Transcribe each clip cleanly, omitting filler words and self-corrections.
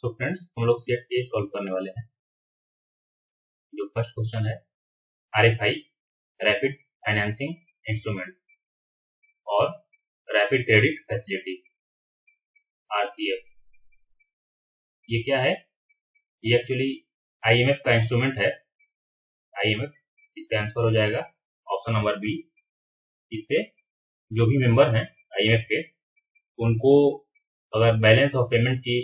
तो फ्रेंड्स हम लोग सेट ए सॉल्व करने वाले हैं। जो फर्स्ट क्वेश्चन है आरएफआई रैपिड फाइनेंसिंग इंस्ट्रूमेंट और रैपिड क्रेडिट फैसिलिटी आरसीएफ। ये क्या है? ये एक्चुअली आईएमएफ का इंस्ट्रूमेंट है। आईएमएफ, इसका आंसर हो जाएगा ऑप्शन नंबर बी। इससे जो भी मेंबर हैं आईएमएफ के, उनको अगर बैलेंस ऑफ पेमेंट की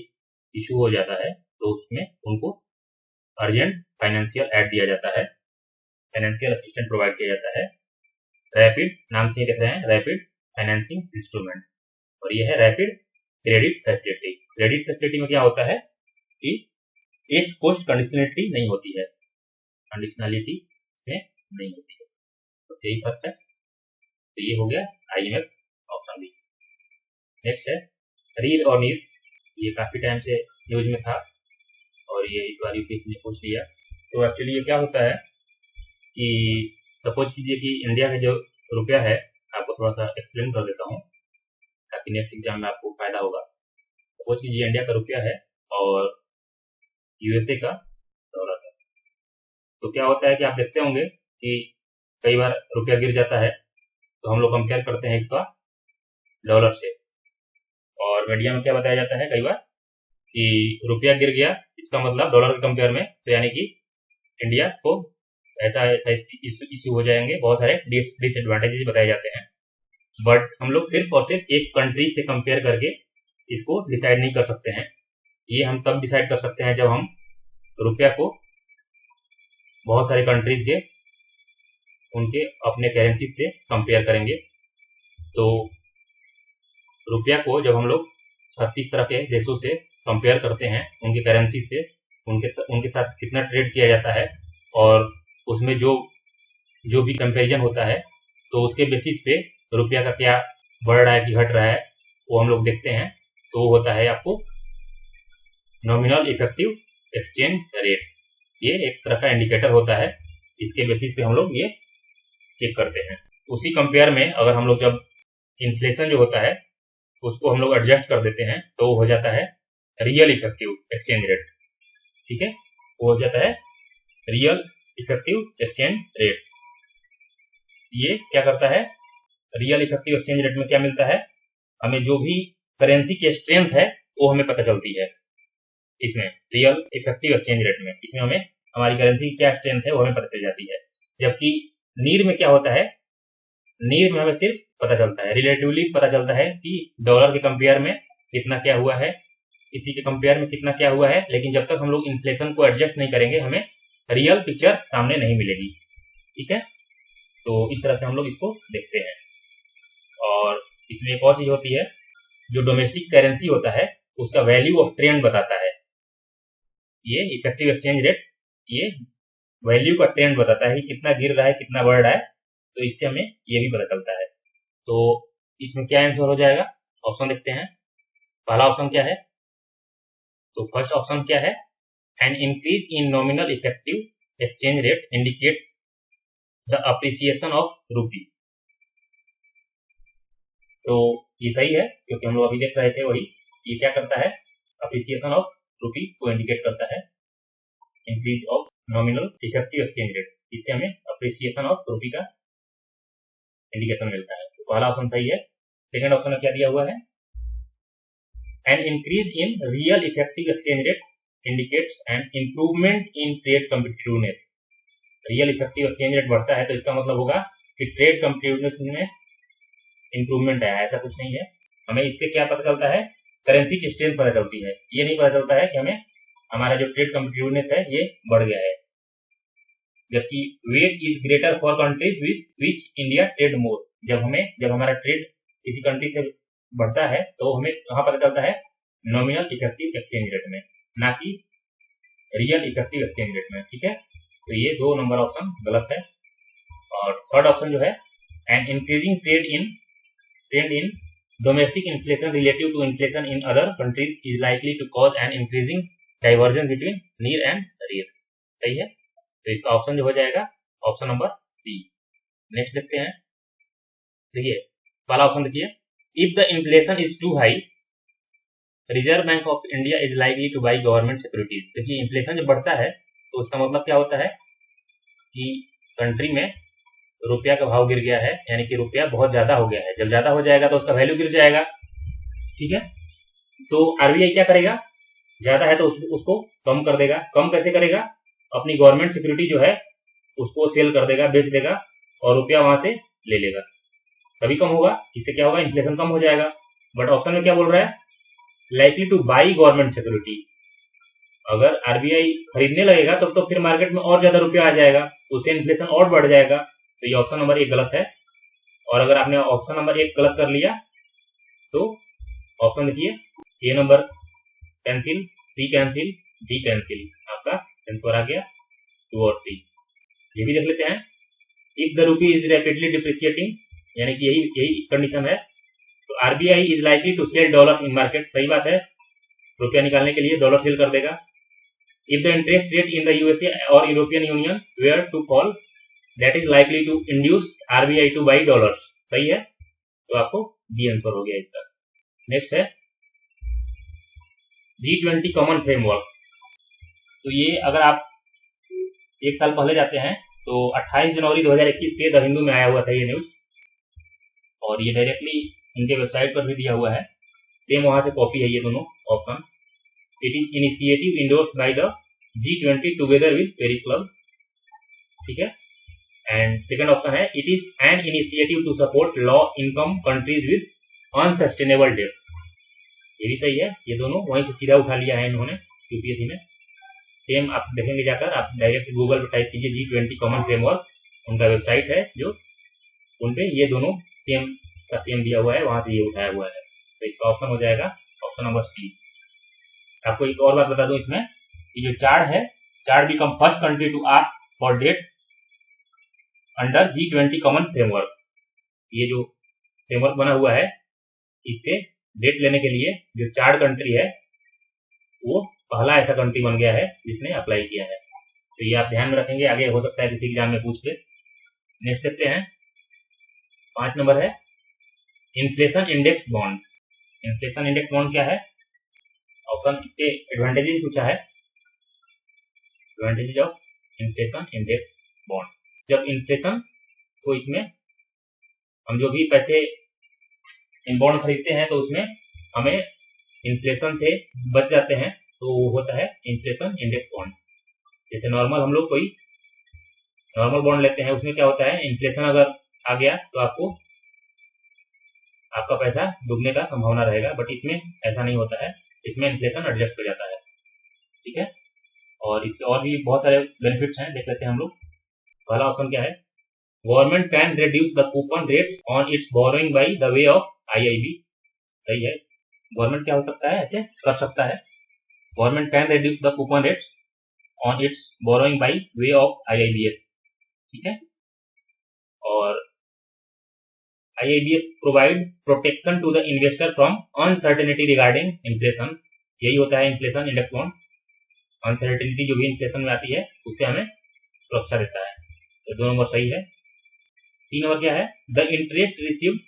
इशू हो जाता है तो उसमें उनको अर्जेंट फाइनेंशियल एड दिया जाता है, फाइनेंशियल असिस्टेंट प्रोवाइड किया जाता है। रैपिड नाम से ही देख रहे हैं, रैपिड फाइनेंसिंग इंस्ट्रूमेंट, और ये है rapid credit facility. Credit facility में क्या होता है कि एक्स पोस्ट कंडीशनलिटी नहीं होती है, कंडीशनलिटी इसमें नहीं होती है, बस यही फर्क है। तो ये हो गया आईएमएफ, ऑप्शन बी। नेक्स्ट है रील और नीर। ये काफी टाइम से यूज में था और ये इस बार यूपीएससी ने पूछ लिया। तो एक्चुअली ये क्या होता है कि सपोज कीजिए कि इंडिया का जो रुपया है, आपको थोड़ा सा एक्सप्लेन कर देता हूँ ताकि नेक्स्ट एग्जाम में आपको फायदा होगा। सपोज कीजिए इंडिया का रुपया है और यूएसए का डॉलर है। तो क्या होता है कि आप देखते होंगे कि कई बार रुपया गिर जाता है तो हम लोग कंपेयर करते हैं इसका डॉलर से, और मीडिया में क्या बताया जाता है कई बार कि रुपया गिर गया, इसका मतलब डॉलर के कंपेयर में, तो यानी कि इंडिया को ऐसा ऐसा इश्यू हो जाएंगे, बहुत सारे डिसएडवांटेजेस बताए जाते हैं। बट हम लोग सिर्फ और सिर्फ एक कंट्री से कंपेयर करके इसको डिसाइड नहीं कर सकते हैं। ये हम तब डिसाइड कर सकते हैं जब हम रुपया को बहुत सारे कंट्रीज के उनके अपने करेंसी से कंपेयर करेंगे। तो रुपया को जब हम लोग 36 तरह के देशों से कंपेयर करते हैं उनके करेंसी से, उनके साथ कितना ट्रेड किया जाता है, और उसमें जो भी कंपैरिजन होता है तो उसके बेसिस पे रुपया का क्या बढ़ रहा है कि घट रहा है वो हम लोग देखते हैं। तो वो होता है आपको नॉमिनल इफेक्टिव एक्सचेंज रेट। ये एक तरह का इंडिकेटर होता है, इसके बेसिस पे हम लोग ये चेक करते हैं। उसी कंपेयर में अगर हम लोग जब इन्फ्लेशन जो होता है उसको हम लोग एडजस्ट कर देते हैं तो हो जाता है रियल इफेक्टिव एक्सचेंज रेट। ठीक है, वो हो जाता है रियल इफेक्टिव एक्सचेंज रेट। ये क्या करता है, रियल इफेक्टिव एक्सचेंज रेट में क्या मिलता है, हमें जो भी करेंसी की स्ट्रेंथ है वो हमें पता चलती है। इसमें रियल इफेक्टिव एक्सचेंज रेट में इसमें हमें हमारी करेंसी की क्या स्ट्रेंथ है वो हमें पता चल जाती है। जबकि नीर में क्या होता है, नीर में हमें सिर्फ पता चलता है, रिलेटिवली पता चलता है कि डॉलर के कंपेयर में कितना क्या हुआ है, इसी के कंपेयर में कितना क्या हुआ है, लेकिन जब तक हम लोग इन्फ्लेशन को एडजस्ट नहीं करेंगे हमें रियल पिक्चर सामने नहीं मिलेगी। ठीक है, तो इस तरह से हम लोग इसको देखते हैं। और इसमें एक और चीज होती है, जो डोमेस्टिक करेंसी होता है उसका वैल्यू ऑफ ट्रेंड बताता है। ये इफेक्टिव एक्सचेंज रेट ये वैल्यू का ट्रेंड बताता है कि कितना गिर रहा है कितना बढ़ रहा है, तो इससे हमें ये भी पता चलता है। तो इसमें क्या आंसर हो जाएगा, ऑप्शन देखते हैं। पहला ऑप्शन क्या है, तो फर्स्ट ऑप्शन क्या है, an increase in nominal effective exchange rate indicate the appreciation of रूपी। तो ये सही है क्योंकि हम लोग अभी देख रहे थे वही, ये क्या करता है, अप्रिसिएशन ऑफ रूपी को इंडिकेट करता है, increase of nominal effective exchange rate, इससे हमें अप्रिसिएशन ऑफ रूपी का इंडिकेशन मिलता है। तो पहला ऑप्शन सही है। सेकंड ऑप्शन में क्या दिया हुआ है, an increase in real effective exchange rate indicates an improvement in trade competitiveness. Real effective exchange rate बढ़ता है तो इसका मतलब होगा कि ट्रेड कम्पिटिटिवनेस में इंप्रूवमेंट है, ऐसा कुछ नहीं है। हमें इससे क्या पता चलता है, करेंसी की स्ट्रेंथ पता चलती है, ये नहीं पता चलता है कि हमें हमारा जो ट्रेड कम्पिटिटिवनेस है ये बढ़ गया है। जबकि weight is greater for countries with which India trade more, जब हमारा ट्रेड किसी कंट्री से बढ़ता है तो हमें कहाँ पता चलता है, नॉमिनल इफेक्टिव एक्सचेंज रेट में, ना कि रियल इफेक्टिव एक्सचेंज रेट में। ठीक है, तो ये 2 नंबर ऑप्शन गलत है। और थर्ड ऑप्शन जो है, an increasing trend in domestic inflation relative to inflation in other countries is likely to cause an increasing divergence between NEER and real. सही है, तो इसका ऑप्शन जो हो जाएगा ऑप्शन नंबर सी। नेक्स्ट देखते हैं, देखिए पहला ऑप्शन देखिए, if the inflation is too high Reserve Bank of India is likely to buy government securities. देखिए इन्फ्लेशन जब बढ़ता है तो उसका मतलब क्या होता है कि कंट्री में रुपया का भाव गिर गया है, यानी कि रुपया बहुत ज्यादा हो गया है। जब ज्यादा हो जाएगा तो उसका वैल्यू गिर जाएगा, ठीक है। तो आरबीआई क्या करेगा, ज्यादा है तो उसको कम कर देगा। कम कैसे करेगा, अपनी गवर्नमेंट सिक्योरिटी जो है उसको सेल कर देगा, बेच देगा और रुपया वहां से ले लेगा, तभी कम होगा। इससे क्या होगा, इन्फ्लेशन कम हो जाएगा। बट ऑप्शन में क्या बोल रहा है, likely to buy government security. अगर आरबीआई खरीदने लगेगा तब तो फिर मार्केट में और ज्यादा रुपया आ जाएगा, उससे इन्फ्लेशन और बढ़ जाएगा। तो ये ऑप्शन नंबर 1 गलत है। और अगर आपने ऑप्शन नंबर 1 गलत कर लिया तो ऑप्शन देखिए, A number cancel, C cancel, D cancel, आपका आंसर आ गया 2 और 3। ये भी देख लेते हैं। If the rupee is rapidly depreciating, यानी कि यही कंडीशन है, तो RBI is likely to sell dollar in market. सही बात है, रुपया निकालने के लिए डॉलर सेल कर देगा। If the interest rate in the USA और European union were to fall, that is likely to induce RBI to buy dollars. सही है, तो आपको डी आंसर हो गया इसका। नेक्स्ट है G20 कॉमन फ्रेमवर्क। तो ये अगर आप 1 साल पहले जाते हैं तो 28 जनवरी 2021 के द हिंदू में आया हुआ था ये न्यूज, और ये डायरेक्टली उनके वेबसाइट पर भी दिया हुआ है। सेम वहां से कॉपी है ये दोनों option. It is initiative endorsed by the G20 together with Paris Club, ठीक है। एंड सेकंड ऑप्शन है, it is an initiative to support low income countries with unsustainable debt. ये भी सही है, ये दोनों वहीं से सीधा उठा लिया है इन्होंने यूपीएससी में। सेम आप देखेंगे जाकर, आप डायरेक्ट गूगल पर टाइप कीजिए G20 कॉमन फ्रेमवर्क, उनका वेबसाइट है जो, उनपे ये दोनों सेम का सेम दिया हुआ है, वहां से ये उठाया हुआ है। तो इसका ऑप्शन हो जाएगा ऑप्शन नंबर सी। आपको एक और बात बता दूं इसमें, कि जो चार्ड है, Chad become first country to ask for debt under G20 common framework. ये जो फ्रेमवर्क बना हुआ है, इससे डेट लेने के लिए जो चार्ड कंट्री है वो पहला ऐसा कंट्री बन गया है जिसने अप्लाई किया है। तो ये आप ध्यान में रखेंगे, आगे हो सकता है किसी एग्जाम में पूछ ले। नेक्स्ट देखते हैं, 5 नंबर है inflation index bond. Inflation index bond क्या है, ऑप्शन इसके एडवांटेजेस पूछा है। Advantages of inflation index bond, जब इन्फ्लेशन को इसमें हम जो भी पैसे इन बॉन्ड खरीदते हैं तो उसमें हमें इन्फ्लेशन से बच जाते हैं, तो वो होता है इन्फ्लेशन इंडेक्स बॉन्ड। जैसे नॉर्मल हम लोग कोई नॉर्मल बॉन्ड लेते हैं, उसमें क्या होता है, इन्फ्लेशन अगर आ गया तो आपका पैसा डूबने का संभावना रहेगा। बट इसमें ऐसा नहीं होता है, इसमें इन्फ्लेशन एडजस्ट हो जाता है, ठीक है। और इसके और भी बहुत सारे बेनिफिट्स हैं, देख लेते हैं हम लोग। पहला ऑप्शन क्या है, government can reduce the coupon rates on its borrowing by the way of IIB. सही है, गवर्नमेंट क्या हो सकता है, ऐसे कर सकता है, government can reduce the coupon rates on its borrowing by way of IIBs, ठीक है। और IIBs provide protection to the investor from uncertainty regarding inflation. यही होता है इन्फ्लेशन इंडेक्स बॉन्ड, अनसर्टेनिटी जो भी इन्फ्लेशन में आती है उससे हमें सुरक्षा देता है। तो 2 नंबर सही है। 3 नंबर क्या है, the interest received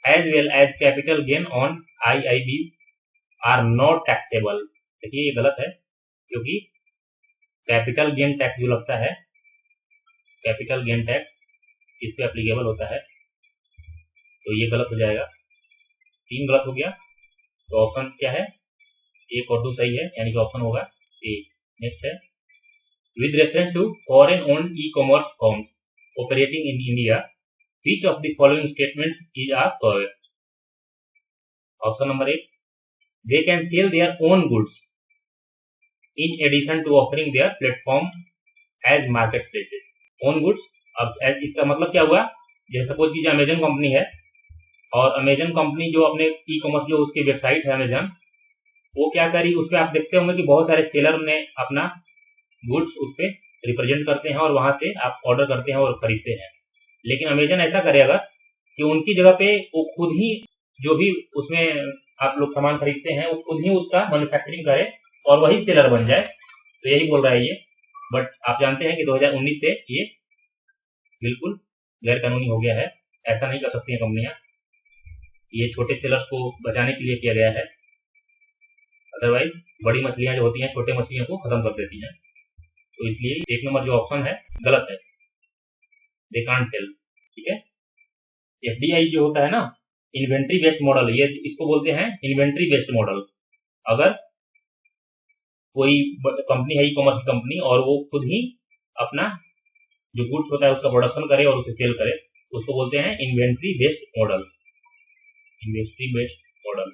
as well as capital gain on IIB are not taxable. देखिए ये गलत है, क्योंकि कैपिटल गेन टैक्स जो लगता है, कैपिटल गेन टैक्स इस पे एप्लीकेबल होता है, तो ये गलत हो जाएगा। 3 गलत हो गया, तो ऑप्शन क्या है, 1 और 2 सही है, यानी कि ऑप्शन होगा ए। नेक्स्ट है, with reference to foreign owned e commerce firms operating in India, which of the following statements is are correct? Option number 1, they can sell their own goods in addition to offering their platform as marketplaces. own goods, अब इसका मतलब क्या हुआ, जैसे suppose कीजिए Amazon company है, और Amazon company जो अपने ई कॉमर्स जो उसकी वेबसाइट है अमेजन, वो क्या करी, उस पर आप देखते होंगे कि बहुत सारे सेलर ने अपना गुड्स उस पर रिप्रेजेंट करते हैं और वहां से आप ऑर्डर करते हैं और खरीदते हैं। लेकिन अमेजन ऐसा करेगा कि उनकी जगह पे वो खुद ही जो भी उसमें आप लोग सामान खरीदते हैं वो खुद ही उसका मैन्युफैक्चरिंग करे और वही सेलर बन जाए। तो यही बोल रहा है ये। बट आप जानते हैं कि 2019 से ये बिल्कुल गैर कानूनी हो गया है, ऐसा नहीं कर सकती हैं कंपनियां। ये छोटे सेलर्स को बचाने के लिए किया गया है। अदरवाइज बड़ी मछलियां जो होती हैं छोटे मछलियों को खत्म कर देती हैं। तो इसलिए 1 नंबर जो ऑप्शन है गलत है, दे कांट सेल। ठीक है, एफडीआई जो होता है ना, इन्वेंट्री बेस्ड मॉडल, ये इसको बोलते हैं इन्वेंट्री बेस्ड मॉडल। अगर कोई कंपनी है, ई कॉमर्स की कंपनी, और वो खुद ही अपना जो गुड्स होता है उसका प्रोडक्शन करे और उसे सेल करे, उसको बोलते हैं inventory based model. Inventory based model,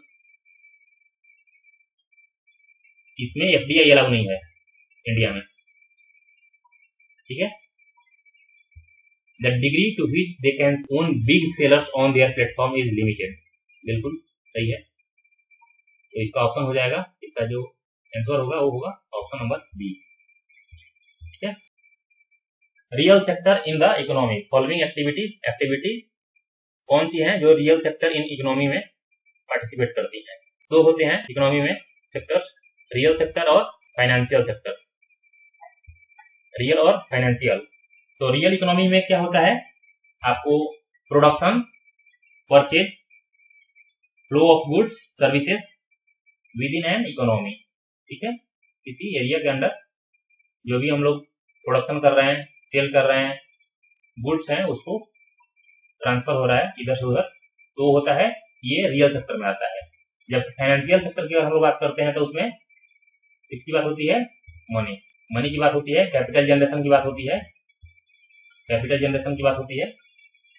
इसमें एफडीआई अलाउ नहीं है इंडिया में। ठीक है, the degree to which they can own big sellers on their platform is limited. बिल्कुल सही है, तो इसका ऑप्शन हो जाएगा, इसका जो आंसर होगा वो होगा ऑप्शन नंबर बी। ठीक है, real sector in the economy, following activities कौन सी हैं जो रियल सेक्टर इन इकोनॉमी में पार्टिसिपेट करती हैं? दो होते हैं इकोनॉमी में सेक्टर्स, रियल सेक्टर और फाइनेंशियल सेक्टर। रियल और फाइनेंशियल। तो रियल इकोनॉमी में क्या होता है, आपको production, purchase, flow of goods services within an economy. ठीक है, किसी एरिया के अंदर जो भी हम लोग प्रोडक्शन कर रहे हैं, सेल कर रहे हैं, गुड्स हैं, उसको ट्रांसफर हो रहा है इधर से उधर, तो होता है ये रियल सेक्टर में आता है। जब फाइनेंशियल सेक्टर की अगर हम लोग बात करते हैं तो उसमें इसकी बात होती है मनी की बात होती है, कैपिटल जनरेशन की बात होती है,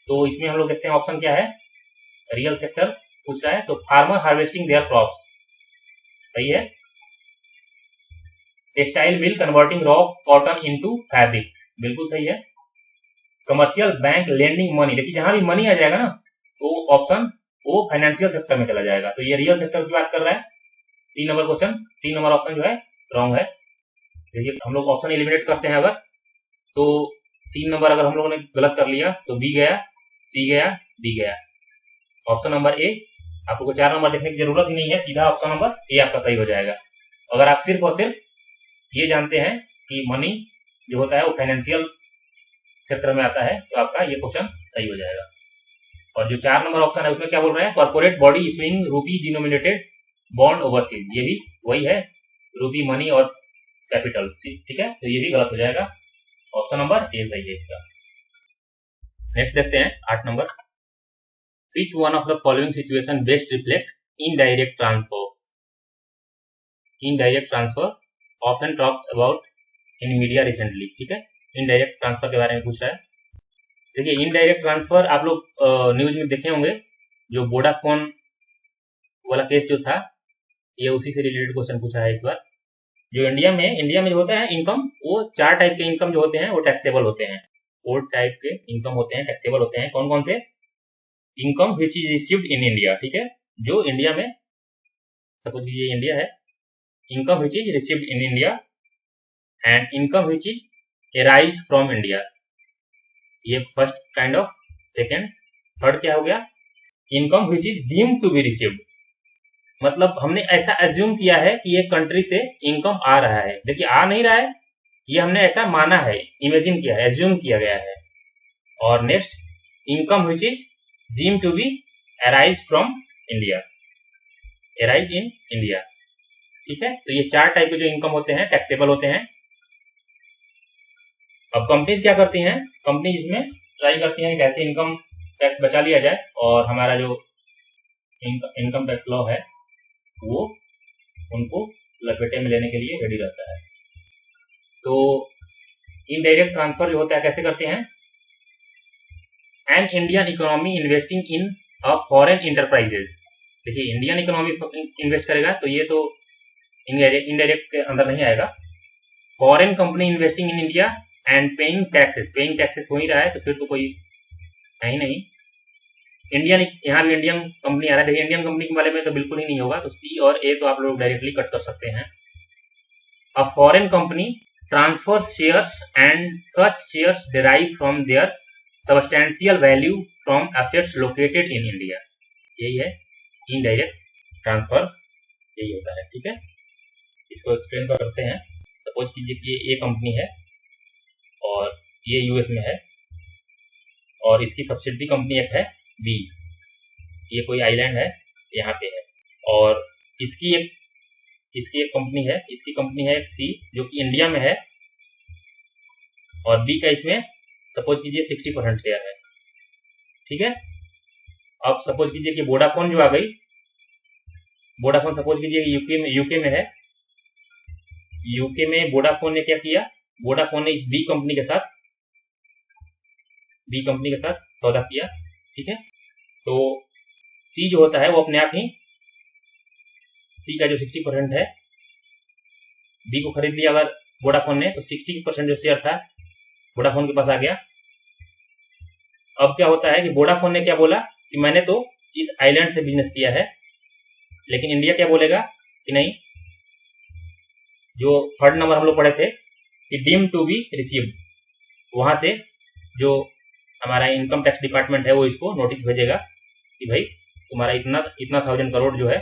तो इसमें हम लोग देखते हैं ऑप्शन क्या है, रियल सेक्टर पूछ रहा है, तो फार्मर हार्वेस्टिंग देयर क्रॉप्स, सही है। Textile mill converting raw cotton into fabrics, बिल्कुल सही है। कमर्शियल बैंक लेंडिंग मनी, देखिए जहां भी मनी आ जाएगा ना तो ऑप्शन वो फाइनेंशियल सेक्टर में चला जाएगा, तो ये रियल सेक्टर की बात कर रहा है। 3 नंबर क्वेश्चन, 3 नंबर ऑप्शन जो है रॉन्ग है। देखिए हम लोग ऑप्शन एलिमिनेट करते हैं अगर, तो 3 नंबर अगर हम लोगों ने गलत कर लिया तो बी गया, सी गया, डी गया। ऑप्शन नंबर ए, आपको 4 नंबर देखने की जरूरत ही नहीं है, सीधा ऑप्शन नंबर ए आपका सही हो जाएगा। अगर आप सिर्फ और सिर्फ ये जानते हैं कि मनी जो होता है वो फाइनेंशियल सेक्टर में आता है, तो आपका ये क्वेश्चन सही हो जाएगा। और जो 4 नंबर ऑप्शन है उसमें क्या बोल रहे हैं, कॉर्पोरेट बॉडी इशूइंग रूपी डिनोमिनेटेड बॉन्ड ओवरसीज, ये भी वही है, रूपी मनी और कैपिटल। ठीक है, तो ये भी गलत हो जाएगा, ऑप्शन नंबर ए सही है इसका। नेक्स्ट देखते हैं 8 number, which one of the following situation best reflect indirect transfer. Indirect transfer often talked about in media recently. ठीक है, इनडायरेक्ट ट्रांसफर के बारे में पूछ रहा है। देखिए इनडायरेक्ट ट्रांसफर आप लोग न्यूज में देखे होंगे, जो वोडाफोन वाला केस जो था, ये उसी से रिलेटेड क्वेश्चन पूछा है इस बार। जो इंडिया में जो होता है इनकम, वो 4 टाइप के इनकम जो होते हैं वो टैक्सेबल होते हैं। 4 टाइप के इनकम होते हैं, टैक्सेबल होते हैं। कौन कौन से? Income which is received in India, ठीक है, जो इंडिया में, सपोज ये इंडिया है, income which is received in India and income which is arised from India, ये first kind of. Second, third क्या हो गया, income which is deemed to be received, मतलब हमने ऐसा एज्यूम किया है कि ये कंट्री से इनकम आ रहा है, देखिए आ नहीं रहा है, ये हमने ऐसा माना है, इमेजिन किया है, एज्यूम किया गया है। और next, income which is deemed to be arise from India, arise in India. ठीक है, तो ये 4 टाइप के जो इनकम होते हैं टैक्सेबल होते हैं। अब कंपनीज क्या करती हैं, कंपनी इसमें ट्राई करती हैं कैसे इनकम टैक्स बचा लिया जाए, और हमारा जो इनकम टैक्स लॉ है वो उनको लपेटे में लेने के लिए रेडी रहता है। तो इनडायरेक्ट ट्रांसफर जो होता है कैसे करते हैं, an Indian economy investing in a foreign enterprises, देखिए इंडियन इकोनॉमी इन्वेस्ट करेगा तो ये तो इनडायरेक्ट के अंदर नहीं आएगा। Foreign company investing in India and paying taxes हो ही रहा है, तो फिर तो कोई है ही नहीं। इंडियन, यहाँ भी इंडियन कंपनी आ रहा है, इंडियन कंपनी के बारे में तो बिल्कुल ही नहीं होगा, तो सी और ए तो आप लोग डायरेक्टली कट कर सकते हैं। A foreign company transfer shares and such shares derive from their substantial value from assets located in India, यही है इनडायरेक्ट ट्रांसफर, यही होता है। ठीक है, इसको एक्सप्लेन करते हैं। सपोज कीजिए कि ये कंपनी है और ये यूएस में है, और इसकी सब्सिडरी कंपनी एक है बी, ये कोई आइलैंड है यहाँ पे है, और इसकी एक इसकी एक कंपनी है, इसकी कंपनी है एक सी जो कि इंडिया में है, और बी का इसमें सपोज कीजिए 60% शेयर है। ठीक है, अब सपोज कीजिए कि वोडाफोन जो आ गई, वोडाफोन सपोज कीजिए यूके में है, यूके में वोडाफोन ने क्या किया, वोडाफोन ने इस बी कंपनी के साथ सौदा किया। ठीक है, तो सी जो होता है वो अपने आप ही सी का जो 60% है बी को खरीद लिया अगर वोडाफोन ने, तो 60% जो शेयर था वोडाफोन के पास आ गया। अब क्या होता है कि वोडाफोन ने क्या बोला कि मैंने तो इस आइलैंड से बिजनेस किया है, लेकिन इंडिया क्या बोलेगा कि नहीं, जो थर्ड नंबर हम लोग पढ़े थे कि डीम टू बी रिसीव्ड, वहां से जो हमारा इनकम टैक्स डिपार्टमेंट है वो इसको नोटिस भेजेगा कि भाई तुम्हारा इतना 1000 करोड़ जो है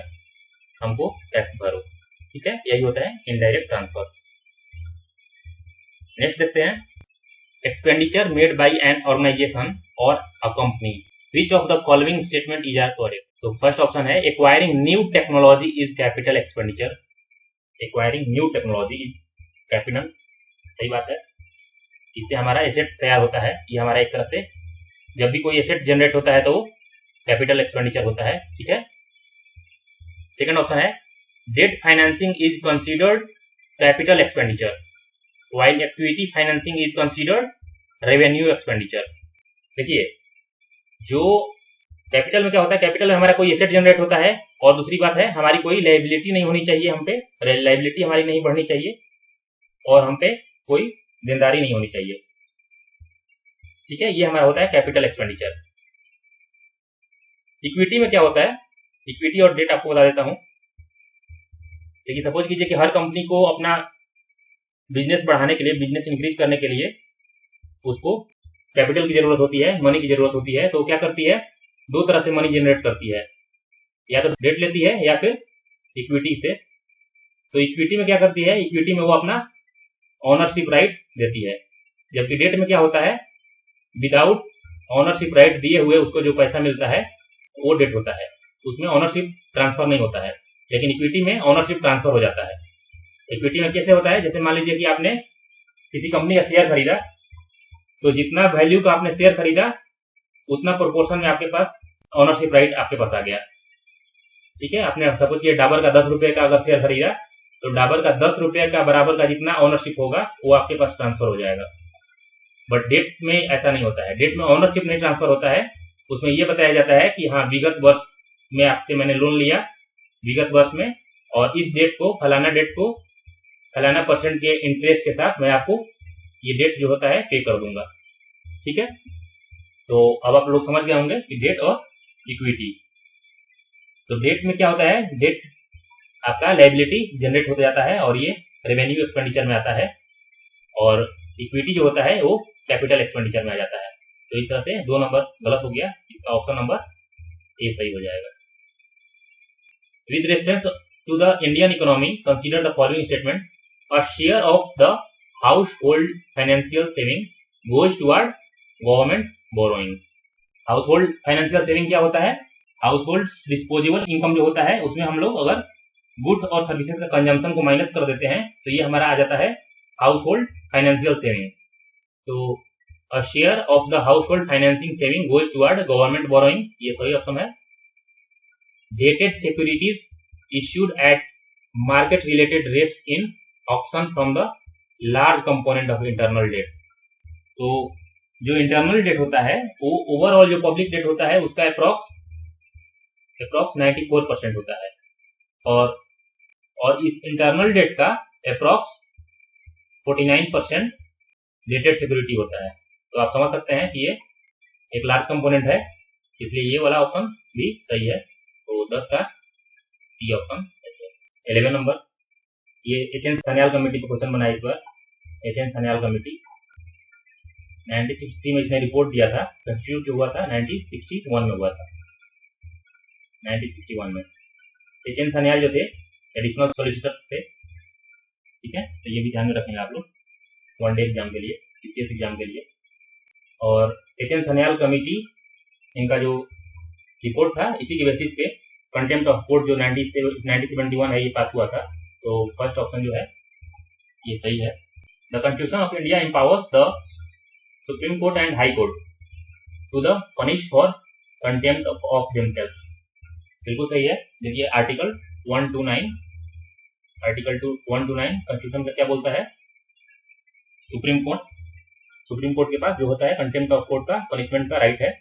हमको टैक्स भरो। ठीक है, यही होता है इनडायरेक्ट ट्रांसफर। नेक्स्ट देखते हैं, expenditure made by an organisation और a company, which of the following statement is are correct. तो फर्स्ट ऑप्शन है acquiring new technology is capital expenditure, acquiring new technology is capital, सही बात है, इससे हमारा एसेट तैयार होता है, ये हमारा एक तरह से जब भी कोई एसेट जनरेट होता है तो वो कैपिटल एक्सपेंडिचर होता है। ठीक है, सेकंड ऑप्शन है debt financing is considered capital expenditure while equity financing is considered revenue expenditure. देखिए, जो कैपिटल में क्या होता है, कैपिटल में हमारा कोई एसेट जनरेट होता है, और दूसरी बात है हमारी कोई लायबिलिटी नहीं होनी चाहिए, हम पे लायबिलिटी हमारी नहीं बढ़नी चाहिए, और हम पे कोई देनदारी नहीं होनी चाहिए। ठीक है, ये हमारा होता है कैपिटल एक्सपेंडिचर। इक्विटी में क्या होता है, इक्विटी और डेट आपको बता देता हूं। देखिए, सपोज कीजिए कि हर कंपनी को अपना बिजनेस बढ़ाने के लिए, बिजनेस इंक्रीज करने के लिए उसको कैपिटल की जरूरत होती है, मनी की जरूरत होती है, तो क्या करती है, दो तरह से मनी जनरेट करती है, या तो डेट लेती है या फिर इक्विटी से। तो इक्विटी में क्या करती है, इक्विटी में वो अपना ऑनरशिप राइट देती है, जबकि डेट में क्या होता है, विदाउट ऑनरशिप राइट दिए हुए उसको जो पैसा मिलता है वो डेट होता है, उसमें ऑनरशिप ट्रांसफर नहीं होता है। लेकिन इक्विटी में ऑनरशिप ट्रांसफर हो जाता है। इक्विटी में कैसे होता है, जैसे मान लीजिए कि आपने किसी कंपनी का शेयर खरीदा, तो जितना वैल्यू का आपने शेयर खरीदा उतना प्रोपोर्शन में आपके पास ऑनरशिप राइट आपके पास आ गया। ठीक है, आपने सपोज किया डाबर का 10 रुपए का अगर शेयर खरीदा, तो डाबर का 10 रुपए का बराबर का जितना ऑनरशिप होगा वो आपके पास ट्रांसफर हो जाएगा। बट डेट में ऐसा नहीं होता है, डेट में ऑनरशिप नहीं ट्रांसफर होता है, उसमें यह बताया जाता है कि हाँ विगत वर्ष में आपसे मैंने लोन लिया विगत वर्ष में, और इस डेट को फलाना डेट को फलाना % के इंटरेस्ट के साथ मैं आपको ये डेट जो होता है पे कर दूंगा। ठीक है, तो अब आप लोग समझ गए होंगे कि डेट और इक्विटी। तो डेट में क्या होता है, डेट आपका लायबिलिटी जनरेट होता जाता है और ये रेवेन्यू एक्सपेंडिचर में आता है, और इक्विटी जो होता है वो कैपिटल एक्सपेंडिचर में आ जाता है। तो इस तरह से 2 नंबर गलत हो गया, इसका ऑप्शन नंबर ए सही हो जाएगा। With reference to the Indian economy consider the following statement, a share of the household financial saving goes toward government borrowing. Household financial saving क्या होता है, हाउस होल्ड डिस्पोजेबल इनकम जो होता है उसमें हम लोग अगर गुड्स और सर्विसेज का कंजम्पशन को माइनस कर देते हैं तो ये हमारा आ जाता है हाउस होल्ड फाइनेंशियल सेविंग। तो a share of the household financing saving goes toward government borrowing, ये सही ऑप्शन है। Dated securities issued at market related rates in auction from the large component of internal debt. तो जो internal debt होता है वो overall जो public debt होता है उसका अप्रॉक्स 94% होता है, और इस इंटरनल डेट का अप्रॉक्स 49% डेटेड सिक्योरिटी होता है। तो आप समझ सकते हैं कि ये एक लार्ज कंपोनेंट है, इसलिए ये वाला ऑप्शन भी सही है। तो 10 का सी ऑप्शन सही है। 11 नंबर, ये एच.एन. सान्याल कमेटी का क्वेश्चन बना है इस बार। एच.एन. सान्याल कमेटी 1963 में इसने रिपोर्ट दिया था, कंस्टिट्यूट जो हुआ था 1961 में हुआ था। 1961 में एच.एन. सान्याल जो थे एडिशनल सॉलिसिटर थे। ठीक है, तो ये भी ध्यान में रखेंगे आप लोग वन डे एग्जाम के लिए, सीसीएस एग्जाम के लिए। और एच.एन. सान्याल कमेटी इनका जो रिपोर्ट था इसी के बेसिस पे कंटेम्प्ट ऑफ कोर्ट जो 1971 है ये पास हुआ था। तो फर्स्ट ऑप्शन जो है ये सही है। The constitution of India empowers the Supreme Court and High Court to the punish for contempt of themselves. बिल्कुल सही है। देखिए आर्टिकल 129 कॉन्स्टिट्यूशन का क्या बोलता है, सुप्रीम कोर्ट के पास जो होता है कंटेम्प्ट ऑफ कोर्ट का पनिशमेंट का राइट है,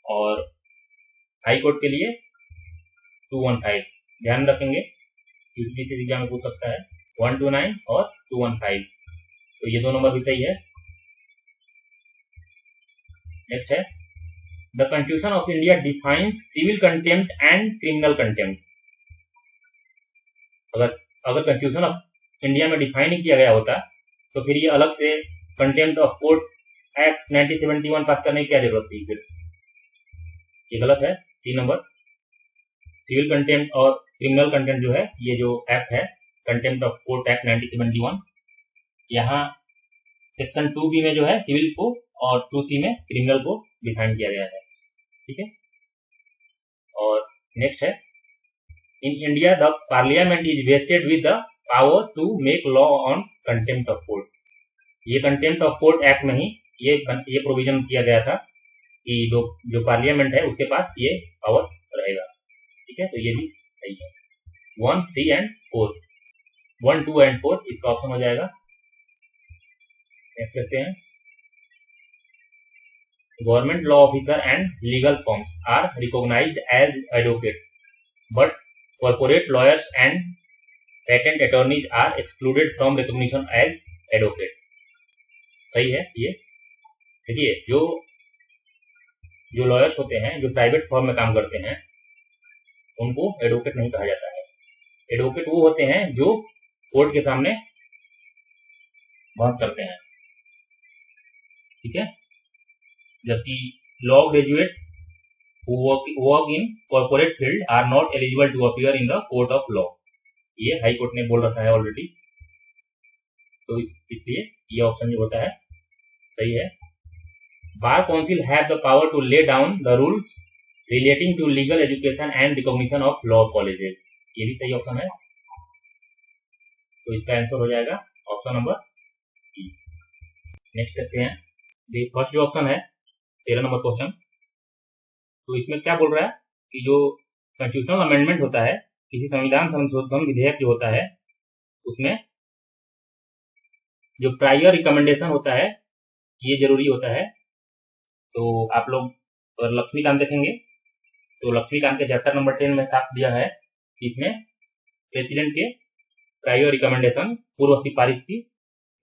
और हाई कोर्ट के लिए 215। ध्यान रखेंगे यूपीएससी एग्जाम में पूछ सकता है 129 और 215, तो ये 2 नंबर भी सही है। नेक्स्ट है the constitution of India defines civil contempt and criminal contempt. अगर कॉन्स्टिट्यूशन ऑफ इंडिया में डिफाइन नहीं किया गया होता तो फिर ये अलग से contempt of court act 1971 pass करने की क्या जरूरत थी, फिर ये गलत है। 3 नंबर सिविल कंटेम्प्ट और क्रिमिनल कंटेम्प्ट जो है, ये जो एक्ट है कंटेम्प्ट ऑफ कोर्ट एक्ट 1971, यहाँ सेक्शन 2B में जो है सिविल को और 2C में क्रिमिनल को डिफाइन किया गया है। ठीक है। और नेक्स्ट है in India the parliament is vested with the power to make law on contempt of court. ये कंटेम्प्ट ऑफ कोर्ट एक्ट में ही ये प्रोविजन किया गया था कि जो पार्लियामेंट है उसके पास ये पावर रहेगा। ठीक है, तो ये भी सही है। 1, 3 एंड 4, 1, 2 एंड 4 इसका ऑप्शन हो जाएगा। नेक्स्ट देखते हैं government law officer and legal forms are recognised as advocate but corporate lawyers and patent attorneys are excluded from recognition as advocate. सही है ये। देखिए जो लॉयर्स होते हैं जो प्राइवेट फॉर्म में काम करते हैं उनको एडवोकेट नहीं कहा जाता है। एडवोकेट वो होते हैं जो कोर्ट के सामने बहस करते हैं। ठीक है, जबकि law graduate who work in corporate field are not eligible to appear in the court of law। ये हाई कोर्ट ने बोल रखा है ऑलरेडी, तो इसलिए ये ऑप्शन जो होता है सही है। Bar council have the power to lay down the rules relating to legal education and recognition of law colleges. ये भी सही ऑप्शन है, तो इसका आंसर हो जाएगा ऑप्शन नंबर सी। नेक्स्ट देखते हैं फर्स्ट जो ऑप्शन है 13 नंबर क्वेश्चन, तो इसमें क्या बोल रहा है कि जो कॉन्स्टिट्यूशनल अमेंडमेंट होता है, किसी संविधान संशोधन विधेयक जो होता है उसमें जो प्रायर रिकमेंडेशन होता है ये जरूरी होता है। तो आप लोग अगर लक्ष्मीकांत देखेंगे तो लक्ष्मीकांत के चैप्टर नंबर 10 में साफ दिया है कि इसमें प्रेसिडेंट के प्रायर रिकमेंडेशन पूर्व सिफारिश की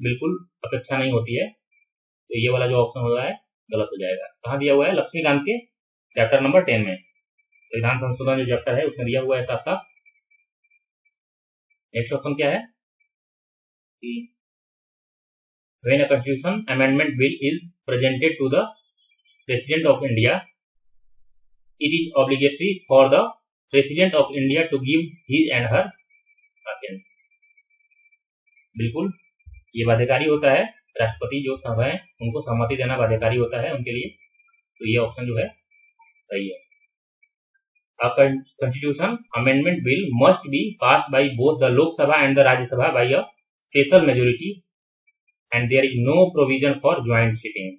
बिल्कुल अपेक्षा नहीं होती है, तो ये वाला जो ऑप्शन हो रहा है गलत हो जाएगा। कहाँ दिया हुआ है? लक्ष्मीकांत के चैप्टर नंबर 10 में, संविधान संशोधन जो चैप्टर है उसमें दिया हुआ है साफ साफ। नेक्स्ट ऑप्शन क्या है कि when a constitution amendment bill is presented to the president of India it is obligatory for the president of India to give his and her assent. बिल्कुल ये बाध्यकारी होता है, राष्ट्रपति जो सभा है उनको सहमति देना बाध्यकारी होता है उनके लिए, तो ये ऑप्शन जो है सही है। A constitution amendment bill must be passed by both the Lok Sabha and the Rajya Sabha by a special majority and there is no provision for joint sitting।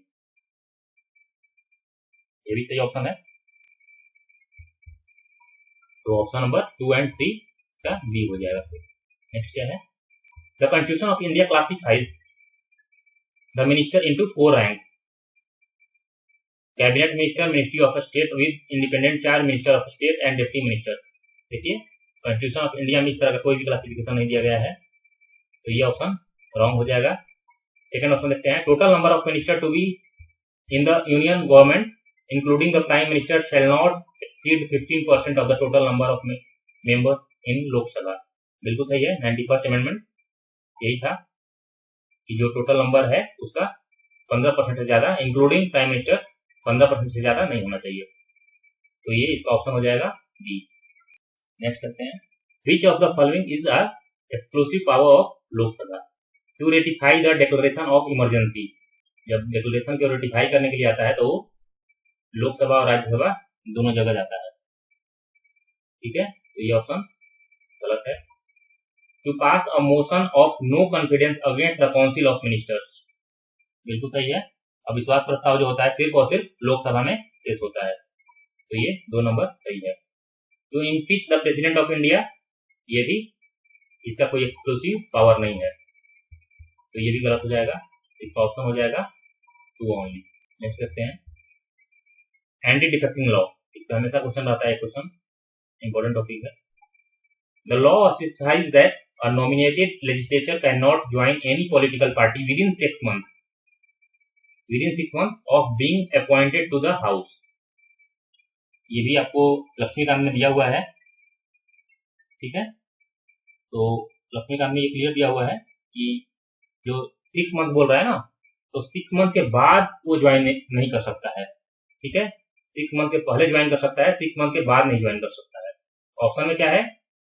ये भी सही ऑप्शन है, तो ऑप्शन नंबर 2 एंड 3 इसका B हो जाएगा। Next क्या है? The constitution of India classifies the minister into 4 ranks, cabinet minister, ministry of state with independent charge, minister of state and deputy minister. देखिए कॉन्स्टिट्यूशन ऑफ इंडिया में इस तरह का कोई भी क्लासिफिकेशन नहीं दिया गया है, तो ये ऑप्शन रॉन्ग हो जाएगा। सेकंड ऑप्शन देखते हैं total number of minister to be in the union government including the prime minister shall not exceed 15% of the total number of members in Lok Sabha. बिल्कुल सही है। 91st अमेंडमेंट यही था कि जो टोटल नंबर है उसका 15% से ज्यादा इंक्लूडिंग प्राइम मिनिस्टर 15% से ज्यादा नहीं होना चाहिए, तो ये इसका ऑप्शन हो जाएगा बी। नेक्स्ट करते हैं which of the following is a exclusive power of Lok Sabha to ratify the declaration of emergency. जब डिक्लेरेशन को रेटिफाई करने के लिए आता है तो लोकसभा और राज्यसभा दोनों जगह जाता है। ठीक है, तो ये ऑप्शन गलत है। To pass a motion of no confidence against the council of ministers. बिल्कुल सही है। अविश्वास प्रस्ताव जो होता है सिर्फ और सिर्फ लोकसभा में पेश होता है, तो ये 2 नंबर सही है। To impeach the president of India, ये भी इसका कोई एक्सक्लूसिव पावर नहीं है, तो ये भी गलत हो जाएगा। इसका ऑप्शन हो जाएगा 2 ओनली। नेक्स्ट देखते हैं एंटी डिफेक्टिंग लॉ। इस पर हमेशा क्वेश्चन रहता है, क्वेश्चन इंपॉर्टेंट टॉपिक है। The law specifies that a nominated legislature can not join any political party within 6 months of being appointed to the house. ये भी आपको लक्ष्मीकांत में दिया हुआ है, ठीक है। तो लक्ष्मीकांत में ये क्लियर दिया हुआ है कि जो 6 मंथ बोल रहा है ना, तो 6 मंथ के बाद वो ज्वाइन नहीं कर सकता है, ठीक है। 6 मंथ के पहले ज्वाइन कर सकता है, 6 मंथ के बाद नहीं ज्वाइन कर सकता है। ऑप्शन में क्या है,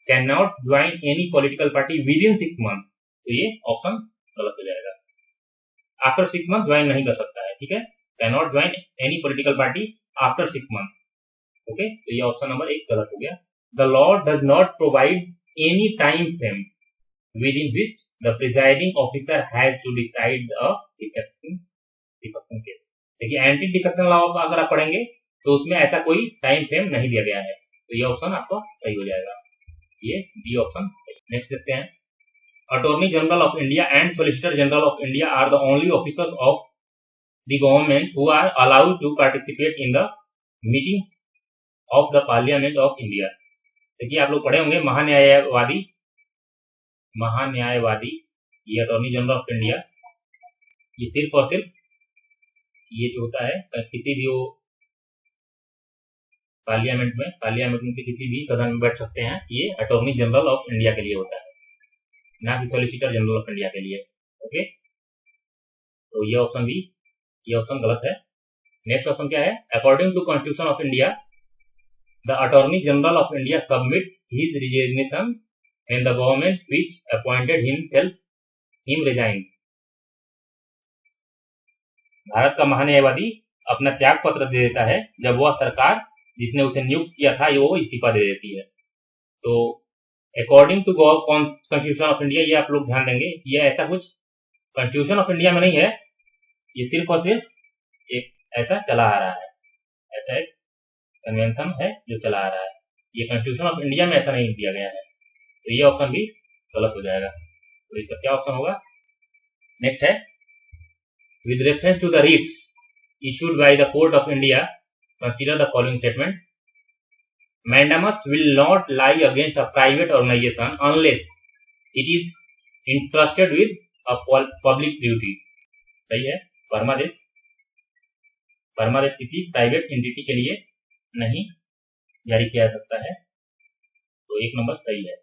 can not join any political party with in 6 month, तो ये ऑप्शन गलत हो जाएगा। आफ्टर 6 मंथ ज्वाइन नहीं कर सकता है, ठीक है। Can not join any political party after 6 month, okay. तो ये ऑप्शन नंबर 1 गलत हो गया। The law does not provide any time frame within which the presiding officer has to decide a defection case। देखिए एंटी डिफेक्शन लॉ अगर आप पढ़ेंगे तो उसमें ऐसा कोई टाइम फ्रेम नहीं दिया गया है, तो ये ऑप्शन आपका सही हो जाएगा, ये बी ऑप्शन। नेक्स्ट देखते हैं attorney general of India and solicitor general of India are the only officers of the government who are allowed to participate in the meetings of the parliament of India. देखिए आप लोग पढ़े होंगे महान्यायवादी, ये attorney general of India, ये सिर्फ और सिर्फ ये जो होता है किसी भी वो पार्लियामेंट में किसी भी सदन में बैठ सकते हैं, ये अटॉर्नी जनरल ऑफ इंडिया के लिए होता है, ना कि सॉलिसिटर जनरल ऑफ इंडिया के लिए, ओके। तो ये ऑप्शन भी, ये ऑप्शन गलत है। नेक्स्ट ऑप्शन क्या है, according to constitution of India the attorney general of India submit his resignation when the government which appointed him resigns। Bharat का महान्यायवादी अपना त्याग पत्र दे देता है जब वह सरकार जिसने उसे नियुक्त किया था वो इस्तीफा दे देती है। तो according to constitution of India, ये आप लोग ध्यान देंगे, ये ऐसा कुछ कॉन्स्टिट्यूशन ऑफ इंडिया में नहीं है, ये सिर्फ और सिर्फ एक ऐसा चला आ रहा है, ऐसा एक कन्वेंशन है जो चला आ रहा है, ये कॉन्स्टिट्यूशन ऑफ इंडिया में ऐसा नहीं दिया गया है, तो ये ऑप्शन भी गलत हो जाएगा। तो इसका क्या ऑप्शन होगा, नेक्स्ट है with reference to the writs issued by the court of India consider the following statement. Mandamus will not lie against a private organisation unless it is entrusted with a public duty. सही है, परमादेश किसी private entity के लिए नहीं जारी किया जा सकता है, तो 1 नंबर सही है।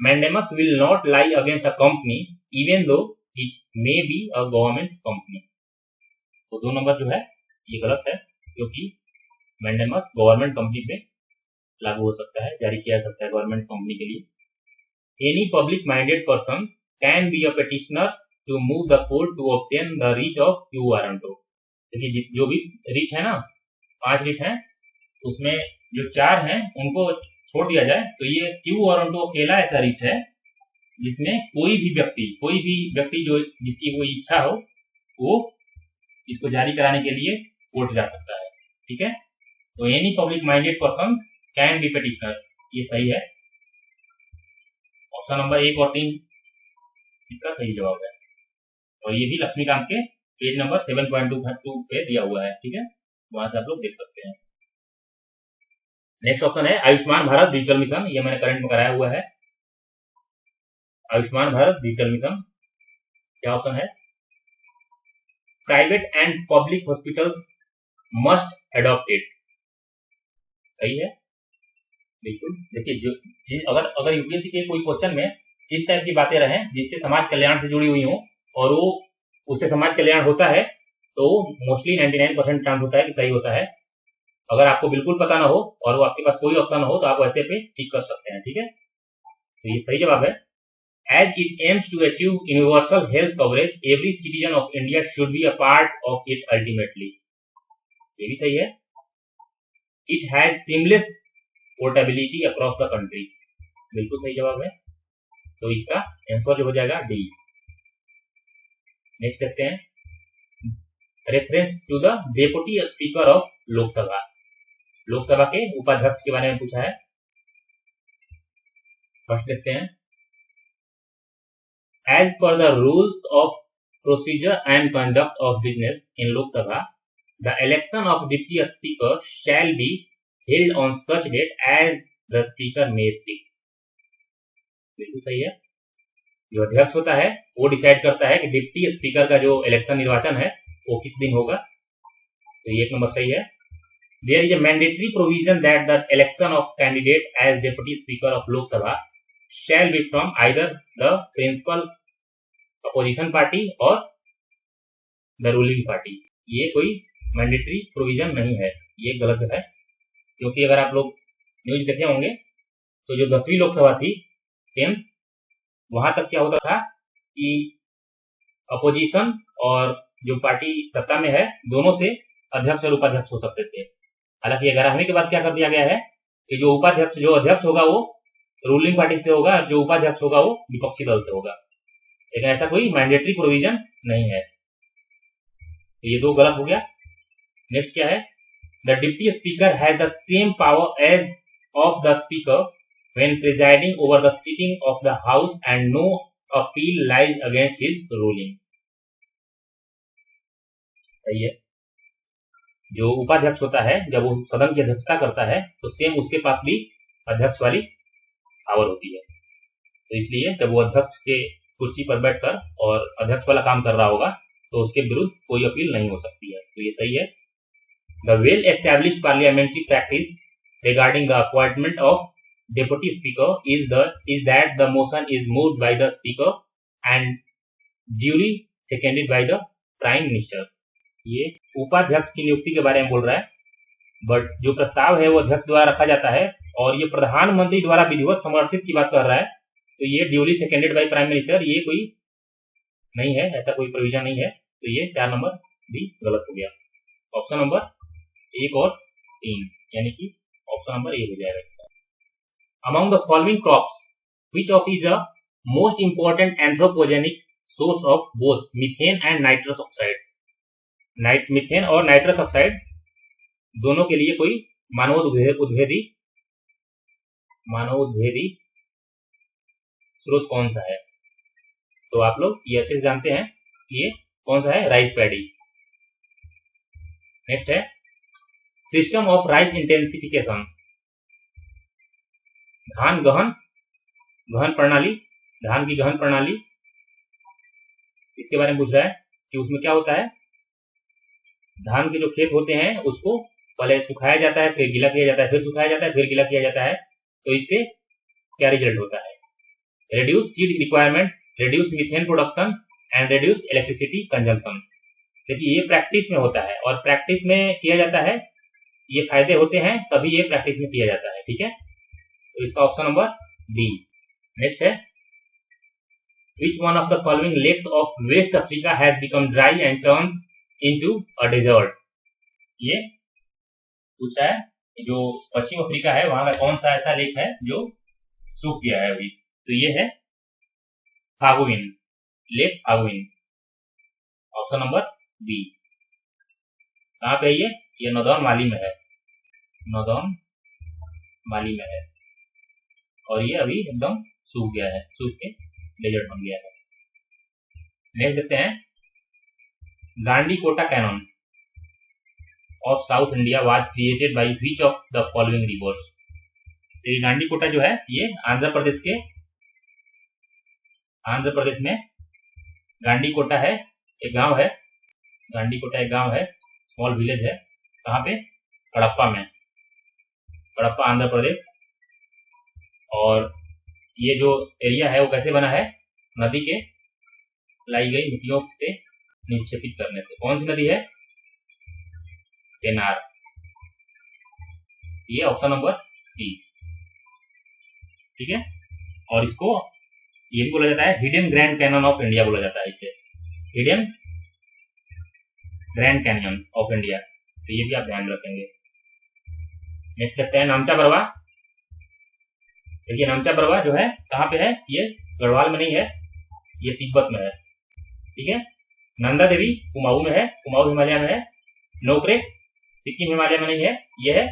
Mandamus will not lie against a company even though it may be a government company। तो 2 नंबर जो है ये गलत है, क्योंकि मैंडेमस गवर्नमेंट कंपनी पे लागू हो सकता है, जारी किया जा सकता है गवर्नमेंट कंपनी के लिए। Any public minded person can be a petitioner to move the court to obtain the writ of quo warranto. देखिए जो भी रीट है ना, 5 रीट है, उसमें जो 4 हैं उनको छोड़ दिया जाए तो ये क्यू वारंटो अकेला ऐसा रीट है जिसमें कोई भी व्यक्ति जो जिसकी कोई इच्छा हो वो इसको जारी कराने के लिए कोर्ट जा सकता है, ठीक है। तो any public minded person can B petitioner, ये सही है। ऑप्शन नंबर 1 और 3 इसका सही जवाब है, और ये भी लक्ष्मीकांत के पेज नंबर 7.2 पे दिया हुआ है, ठीक है, वहां से आप लोग देख सकते हैं। नेक्स्ट ऑप्शन है आयुष्मान भारत डिजिटल मिशन, ये मैंने करंट में कराया हुआ है। आयुष्मान भारत डिजिटल मिशन क्या ऑप्शन है, private and public hospitals must adopt it. सही है, बिल्कुल। देखिए अगर यूपीएससी के कोई क्वेश्चन में इस टाइप की बातें रहे जिससे समाज कल्याण से जुड़ी हुई हो और वो उससे समाज कल्याण होता है, तो मोस्टली 99% चांस होता है कि सही होता है। अगर आपको बिल्कुल पता ना हो और वो आपके पास कोई ऑप्शन ना हो तो आप वैसे पे टिक कर सकते हैं, ठीक है। तो ये सही जवाब है। As it aims to achieve universal health coverage every citizen of India should be a part of it ultimately, ये भी सही है। It has seamless portability across the country, बिल्कुल सही जवाब है। तो इसका आंसर जो हो जाएगा डी। नेक्स्ट देखते हैं, reference to the deputy speaker of Lok Sabha. Lok Sabha के उपाध्यक्ष के बारे में पूछा है। फर्स्ट देखते हैं, as per the rules of procedure and conduct of business in Lok Sabha, the election of deputy speaker shall be held on such date as the speaker may fix. बिल्कुल सही है। जो अध्यक्ष होता है वो डिसाइड करता है कि डिप्टी स्पीकर का जो इलेक्शन निर्वाचन है वो किस दिन होगा। तो ये 1 नंबर सही है। There is a mandatory provision that the election of candidate as deputy speaker of Lok Sabha shall be from either the principal opposition party और द रूलिंग पार्टी। ये कोई मैंडेटरी प्रोविजन नहीं है, ये गलत है। क्योंकि अगर आप लोग न्यूज देखे होंगे तो जो 10वीं लोकसभा थी 10th, वहां तक क्या होता था कि अपोजिशन और जो पार्टी सत्ता में है दोनों से अध्यक्ष और उपाध्यक्ष हो सकते थे। हालांकि 11वीं के बाद क्या कर दिया गया है कि जो अध्यक्ष होगा वो रूलिंग पार्टी से होगा, जो उपाध्यक्ष होगा वो विपक्षी दल से होगा। लेकिन ऐसा कोई मैंडेटरी प्रोविजन नहीं है। तो ये 2 गलत हो गया। नेक्स्ट क्या है, the deputy speaker has the same power as of the speaker when presiding over the sitting of the house and no appeal lies against his ruling। सही है। जो उपाध्यक्ष होता है जब वो सदन की अध्यक्षता करता है तो सेम उसके पास भी अध्यक्ष वाली पावर होती है। तो इसलिए जब वो अध्यक्ष के कुर्सी पर बैठकर और अध्यक्ष वाला काम कर रहा होगा तो उसके विरुद्ध कोई अपील नहीं हो सकती है। तो ये सही है। The well established parliamentary practice regarding the appointment of Deputy Speaker is that the motion is moved by the Speaker and duly seconded by the Prime Minister। ये उपाध्यक्ष की नियुक्ति के बारे में बोल रहा है, बट जो प्रस्ताव है वो अध्यक्ष द्वारा रखा जाता है और ये प्रधानमंत्री द्वारा विधिवत समर्थित की बात कर रहा है। तो ये duly seconded by prime minister, ये कोई नहीं है, ऐसा कोई प्रोविजन नहीं है। तो ये 4 नंबर भी गलत हो गया। ऑप्शन नंबर 1 और 3 यानी कि ऑप्शन नंबर ए हो जाएगा इसका। Among the following crops, which of is the most important anthropogenic source of both methane and nitrous oxide? Methane और नाइट्रस ऑक्साइड दोनों के लिए कोई मानवोद्भेदी स्रोत कौन सा है? तो आप लोग ये अच्छे से जानते हैं ये कौन सा है, राइस पैडी। नेक्स्ट है सिस्टम ऑफ राइस इंटेंसिफिकेशन, धान प्रणाली, धान की गहन प्रणाली। इसके बारे में पूछ रहा है कि उसमें क्या होता है, धान के जो खेत होते हैं उसको पहले सुखाया जाता है, फिर गीला किया जाता है, फिर सुखाया जाता है, फिर गीला किया जाता है। तो इससे क्या रिजल्ट होता है, reduce seed requirement, reduce methane production and reduce electricity consumption. देखिए ये प्रैक्टिस में होता है और प्रैक्टिस में किया जाता है, ये फायदे होते हैं तभी ये प्रैक्टिस में किया जाता है। ठीक है, तो इसका ऑप्शन नंबर डी। नेक्स्ट है which one of the following lakes of West Africa has become dry and turned into a desert? ये पूछा है जो पश्चिम अफ्रीका है वहां का कौन सा ऐसा लेक है जो सूख गया है अभी। तो ये है फागुइन, लेक फागुइन, ऑप्शन नंबर बी। कहां पे है ये नॉर्दर्न माली में है, नॉर्दर्न माली में है और ये अभी एकदम सूख गया है, सूख के डेजर्ट बन गया है। नेक्स्ट देखते हैं Gandikota canyon of South India was created by which of the following rivers. तो ये गांडीकोटा जो है ये आंध्र प्रदेश में गांडीकोटा है, एक गांव है, गांडीकोटा एक गांव है, स्मॉल विलेज है। कहां पे, कडप्पा में, कडप्पा आंध्र प्रदेश। और ये जो एरिया है वो कैसे बना है, नदी के लाई गई मिट्टियों से निक्षेपित करने से। कौन सी नदी है, पेनार। ये ऑप्शन नंबर सी। ठीक है, और इसको ये भी बोला जाता है hidden grand canon of India बोला जाता है इसे, hidden grand canyon of India. तो ये भी आप ध्यान रखेंगे। नेक्स्ट देखते हैं नामचा बरवा। देखिए नामचा बरवा जो है कहां पे है, ये गढ़वाल में नहीं है, ये तिब्बत में है। ठीक है, नंदा देवी कुमाऊं में है, कुमाऊं हिमालय में है। नोकरेक सिक्किम हिमालय में नहीं है, ये है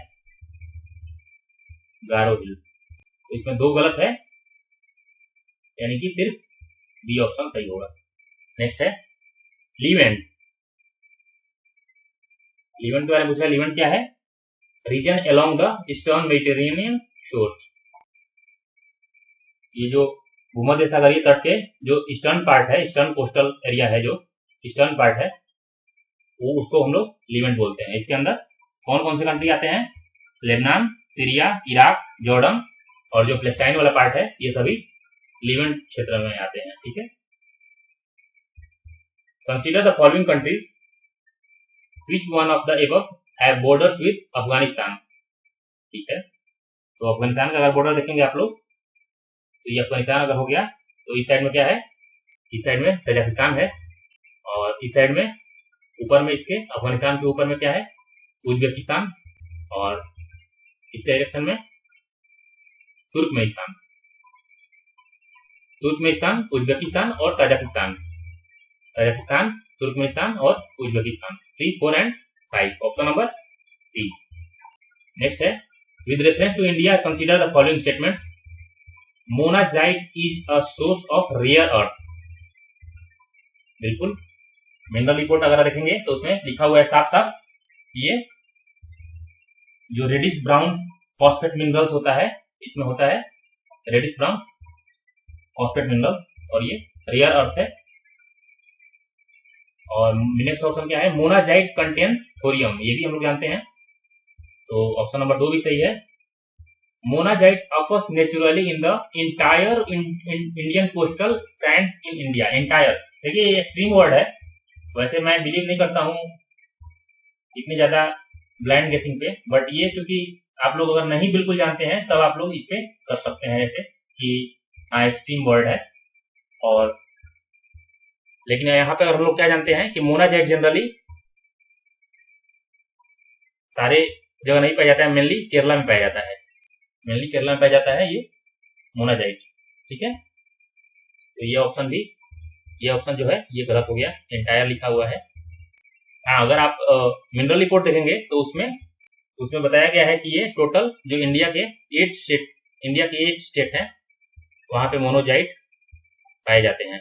गारो हिल्स। तो इसमें 2 गलत है, यानी कि सिर्फ बी ऑप्शन सही होगा। नेक्स्ट है लीवेंट। लीवेंट के बारे में पूछा, लीवेंट क्या है? Region along the eastern Mediterranean shores. ये जो भूमध्य सागरीय तट के जो ईस्टर्न पार्ट है, ईस्टर्न कोस्टल एरिया है, जो ईस्टर्न पार्ट है, वो उसको हम लोग लीवेंट बोलते हैं। इसके अंदर कौन कौन से कंट्री आते हैं? लेबनान, सीरिया, इराक, जॉर्डन और जो पैलेस्टाइन वाला पार्ट है, ये सभी लीवेंट क्षेत्र में आते हैं। ठीक है, consider the following countries which one of the above have borders with Afghanistan. ठीक है, तो अफगानिस्तान का अगर बॉर्डर देखेंगे आप लोग, तो ये अफगानिस्तान अगर हो गया, तो इस साइड में क्या है? इस साइड में तजाकिस्तान है, और इस साइड में ऊपर में इसके अफगानिस्तान के ऊपर में क्या है? उज्बेकिस्तान, और इस डायरेक्शन में तुर्कमेनिस्तान। तुर्कमेनिस्तान, उज्बेकिस्तान और तजाकिस्तान। तजाकिस्तान, तुर्कमेनिस्तान और Uzbekistan. 3, 4 and 5, option number C. Next है with reference to India consider the following statements. Monazite is a source of rare earth. बिल्कुल, मिनरल रिपोर्ट अगर देखेंगे तो उसमें लिखा हुआ है साफ साफ, ये जो रेडिश ब्राउन फॉस्फेट मिनरल्स होता है, इसमें होता है रेडिश ब्राउन फॉस्फेट मिनरल्स, और ये रेयर अर्थ है। और नेक्स्ट ऑप्शन क्या है? मोनाजाइट कंटेन्स थोरियम, ये भी हम लोग जानते हैं, तो ऑप्शन नंबर 2 भी सही है। Monazite occurs naturally in the entire Indian coastal Sands in India. Entire, देखिए ये एक्सट्रीम वर्ड है, वैसे मैं बिलीव नहीं करता हूँ इतनी ज्यादा ब्लाइंड गेसिंग पे, बट ये क्योंकि आप लोग अगर नहीं बिल्कुल जानते हैं तब आप लोग इस पे कर सकते हैं ऐसे कि हाँ एक्सट्रीम वर्ड है। और लेकिन यहाँ पे हम लोग क्या जानते हैं कि मोनाजाइट जनरली सारे जगह नहीं पाया जाता है, मेनली केरला में पाया जाता है, मेनली केरला में पाया जाता है ये मोनाजाइट। ठीक है, तो ये ऑप्शन भी, ये ऑप्शन जो है ये गलत हो गया, एंटायर लिखा हुआ है। हाँ, अगर आप मिनरल रिपोर्ट देखेंगे तो उसमें बताया गया है कि ये टोटल जो इंडिया के 8 स्टेट हैं, वहां पे मोनोजाइट पाए जाते हैं।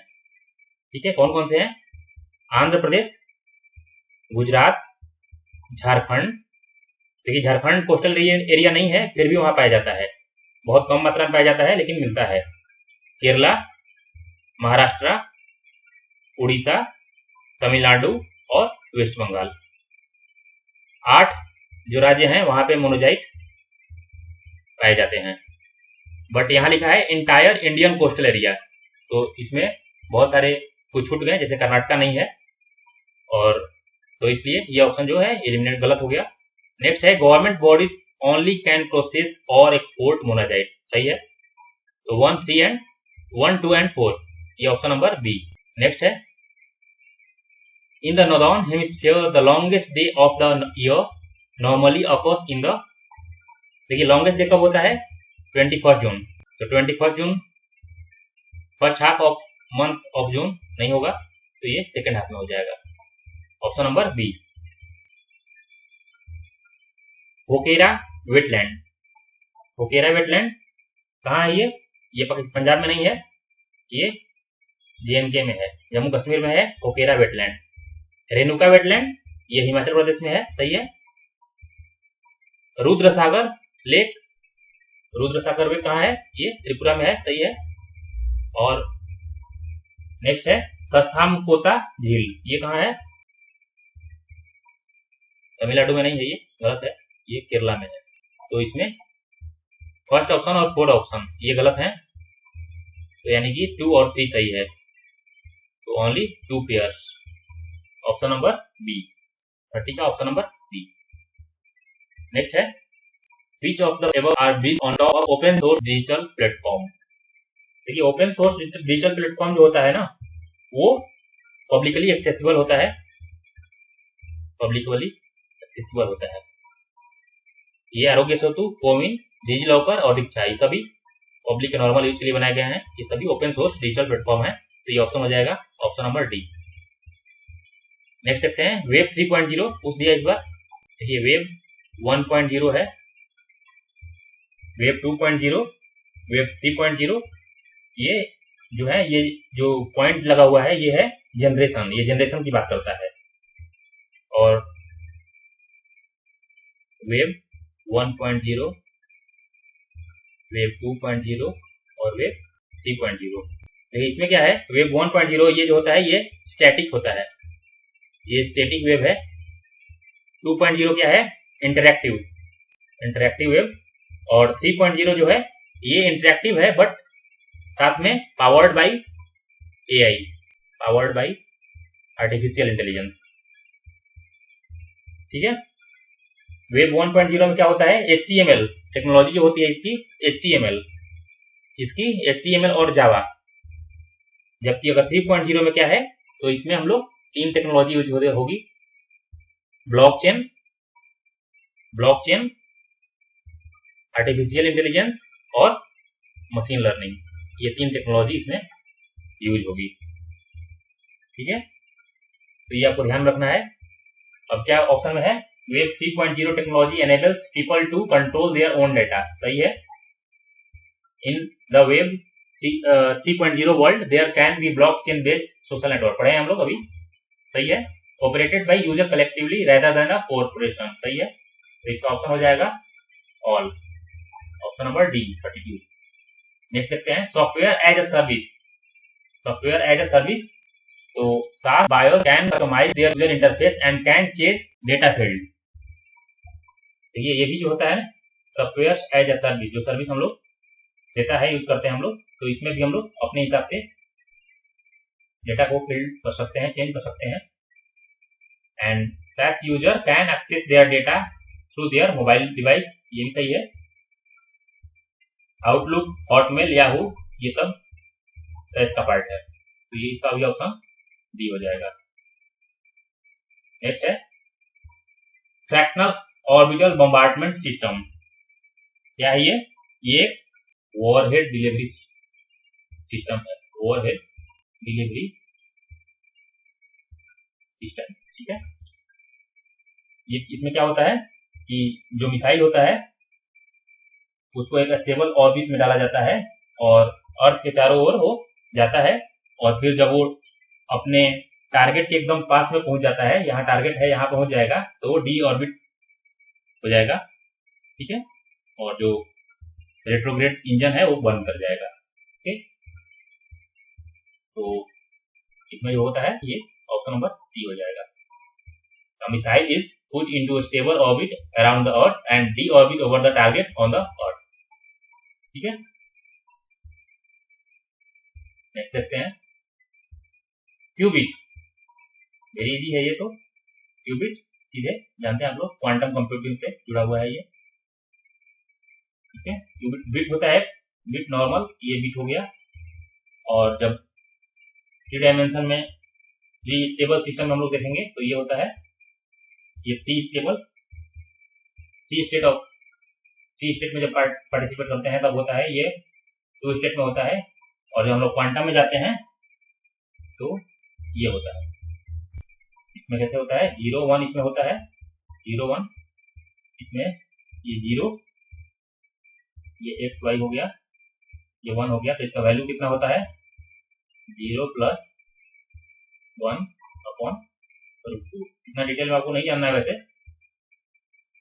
ठीक है, कौन कौन से हैं? आंध्र प्रदेश, गुजरात, झारखंड। देखिए झारखंड कोस्टल एरिया नहीं है, फिर भी वहां पाया जाता है, बहुत कम मात्रा में पाया जाता है लेकिन मिलता है। केरला, महाराष्ट्र, उड़ीसा, तमिलनाडु और वेस्ट बंगाल। 8 जो राज्य हैं वहां पे मोनोजाइट पाए जाते हैं, बट यहाँ लिखा है इंटायर इंडियन कोस्टल एरिया, तो इसमें बहुत सारे कुछ छूट गए, जैसे कर्नाटका नहीं है, और तो इसलिए ये ऑप्शन जो है एलिमिनेट गलत हो गया। नेक्स्ट है government bodies only can process और एक्सपोर्ट मोनाजाइट, सही है, तो 1, 2 एंड 4, ये ऑप्शन नंबर बी। नेक्स्ट है in the northern hemisphere the longest day of the year normally occurs in the, देखिए लॉन्गेस्ट डे कब होता है? 21 जून, तो 21 जून first half of month of June नहीं होगा, तो ये सेकेंड हाफ में हो जाएगा, option number B. Hokera wetland, Hokera wetland कहाँ है? ये पंजाब में नहीं है, ये JNK में है, जम्मू कश्मीर में है होकेरा वेटलैंड। रेणुका वेटलैंड ये हिमाचल प्रदेश में है, सही है। रुद्रसागर लेक, रुद्रसागर वे कहाँ है? ये त्रिपुरा में है, सही है। और नेक्स्ट है सस्थामकोता झील, ये कहाँ है? तमिलनाडु में नहीं है, ये गलत है, ये केरला में है। तो इसमें फर्स्ट ऑप्शन और फोर्थ ऑप्शन ये गलत है, तो यानी कि 2 और 3 सही है, तो only 2 pairs, option number B. 30 का ऑप्शन नंबर बी। नेक्स्ट है which of the above are built on top of open source digital platform। देखिए ओपन सोर्स डिजिटल प्लेटफॉर्म जो होता है ना, वो पब्लिकली एक्सेसिबल होता है, पब्लिकली एक्सेसिबल होता है। ये आरोग्य सेतु, कोविन, डिजिलॉकर और दीक्षा, ये सभी पब्लिक नॉर्मल यूज के लिए बनाए गए हैं। ये सभी ओपन सोर्स डिजिटल प्लेटफॉर्म है। तो ये ऑप्शन हो जाएगा ऑप्शन नंबर डी। नेक्स्ट देखते हैं वेब 3.0 पूछ दिया इस बार। देखिए वेब 1.0 है, वेब 2.0, वेब 3.0। ये जो है, ये जो पॉइंट लगा हुआ है ये है जनरेशन, ये जनरेशन की बात करता है। और वेब 1.0, वेब 2.0 और वेब 3.0। देखिए इसमें क्या है, वेब 1.0 ये जो होता है ये स्टैटिक होता है, ये स्टैटिक वेब है। 2.0 क्या है, इंटरैक्टिव, इंटरैक्टिव वेब। और 3.0 जो है ये इंटरैक्टिव है बट साथ में powered by AI, powered by artificial intelligence. ठीक है। वेब 1.0 में क्या होता है, HTML टेक्नोलॉजी जो होती है इसकी, HTML और जावा। जबकि अगर 3.0 में क्या है, तो इसमें हम लोग 3 टेक्नोलॉजी यूज होगी, ब्लॉकचेन, आर्टिफिशियल इंटेलिजेंस और मशीन लर्निंग। ये 3 टेक्नोलॉजी इसमें यूज होगी। ठीक है, तो ये आपको ध्यान रखना है। अब क्या ऑप्शन में है, web 3.0 technology enables people to control their own data। सही है। In the web 3.0 world there can be blockchain based social network. पढ़े हैं हम लोग अभी। सही है। Operated by user collectively rather than a corporation. सही है। तो इसका ऑप्शन हो जाएगा all, option number D 32। Next देखते हैं software as a service. Software as a service, तो SaaS buyers can customize their user interface and can change data field। तो ये भी जो होता है सॉफ्टवेयर एज अ सर्विस, जो सर्विस हम लोग देता है, यूज करते हैं हम लोग, तो इसमें भी हम लोग अपने हिसाब से डेटा को फिल्ड कर सकते हैं, चेंज कर सकते हैं। And SaaS user can access their data through their mobile device. ये भी सही है। आउटलुक, हॉटमेल, याहू, ये सब SaaS का पार्ट है। तो ये इसका भी ऑप्शन डी हो जाएगा। नेक्स्ट है फ्रैक्शनल ऑर्बिटल बम्बार्डमेंट सिस्टम। क्या है ये ओवरहेड डिलीवरी सिस्टम है, ओवरहेड डिलीवरी सिस्टम। ठीक है। ये इसमें क्या होता है कि जो मिसाइल होता है उसको एक स्टेबल ऑर्बिट में डाला जाता है और अर्थ के चारों ओर वो जाता है, और फिर जब वो अपने टारगेट के एकदम पास में पहुंच जाता है, यहाँ टारगेट है, यहाँ पहुंच जाएगा, तो वो डी ऑर्बिट हो जाएगा। ठीक है। और जो रेट्रोग्रेड इंजन है वो बंद कर जाएगा। ओके, तो इसमें जो होता है ये ऑप्शन नंबर सी हो जाएगा। Missile is put into stable orbit around the earth and D orbit over the target on the earth. ठीक है। नेक्स्ट देखते हैं क्यूबिट। वेरी इजी है ये तो। क्यूबिट सीधे जानते हैं आप लोग, क्वांटम कंप्यूटिंग से जुड़ा हुआ है ये। ठीक है। क्यूबिट बिट होता है, बिट नॉर्मल, ये बिट हो गया। और जब 3 डायमेंशन में 3 स्टेबल सिस्टम हम लोग देखेंगे तो ये होता है, ये 3 स्टेबल, 3 स्टेट में जब पार्टिसिपेट करते हैं तब होता है ये 2 स्टेट में होता है। और जब हम लोग क्वांटम में जाते हैं तो ये होता है। इसमें कैसे होता है, 0 1 इसमें होता है, 0 1 इसमें, ये 0, ये x y हो गया, ये 1 हो गया। तो इसका वैल्यू कितना होता है, 0 + 1/√2। इतना डिटेल में आपको नहीं जानना है वैसे,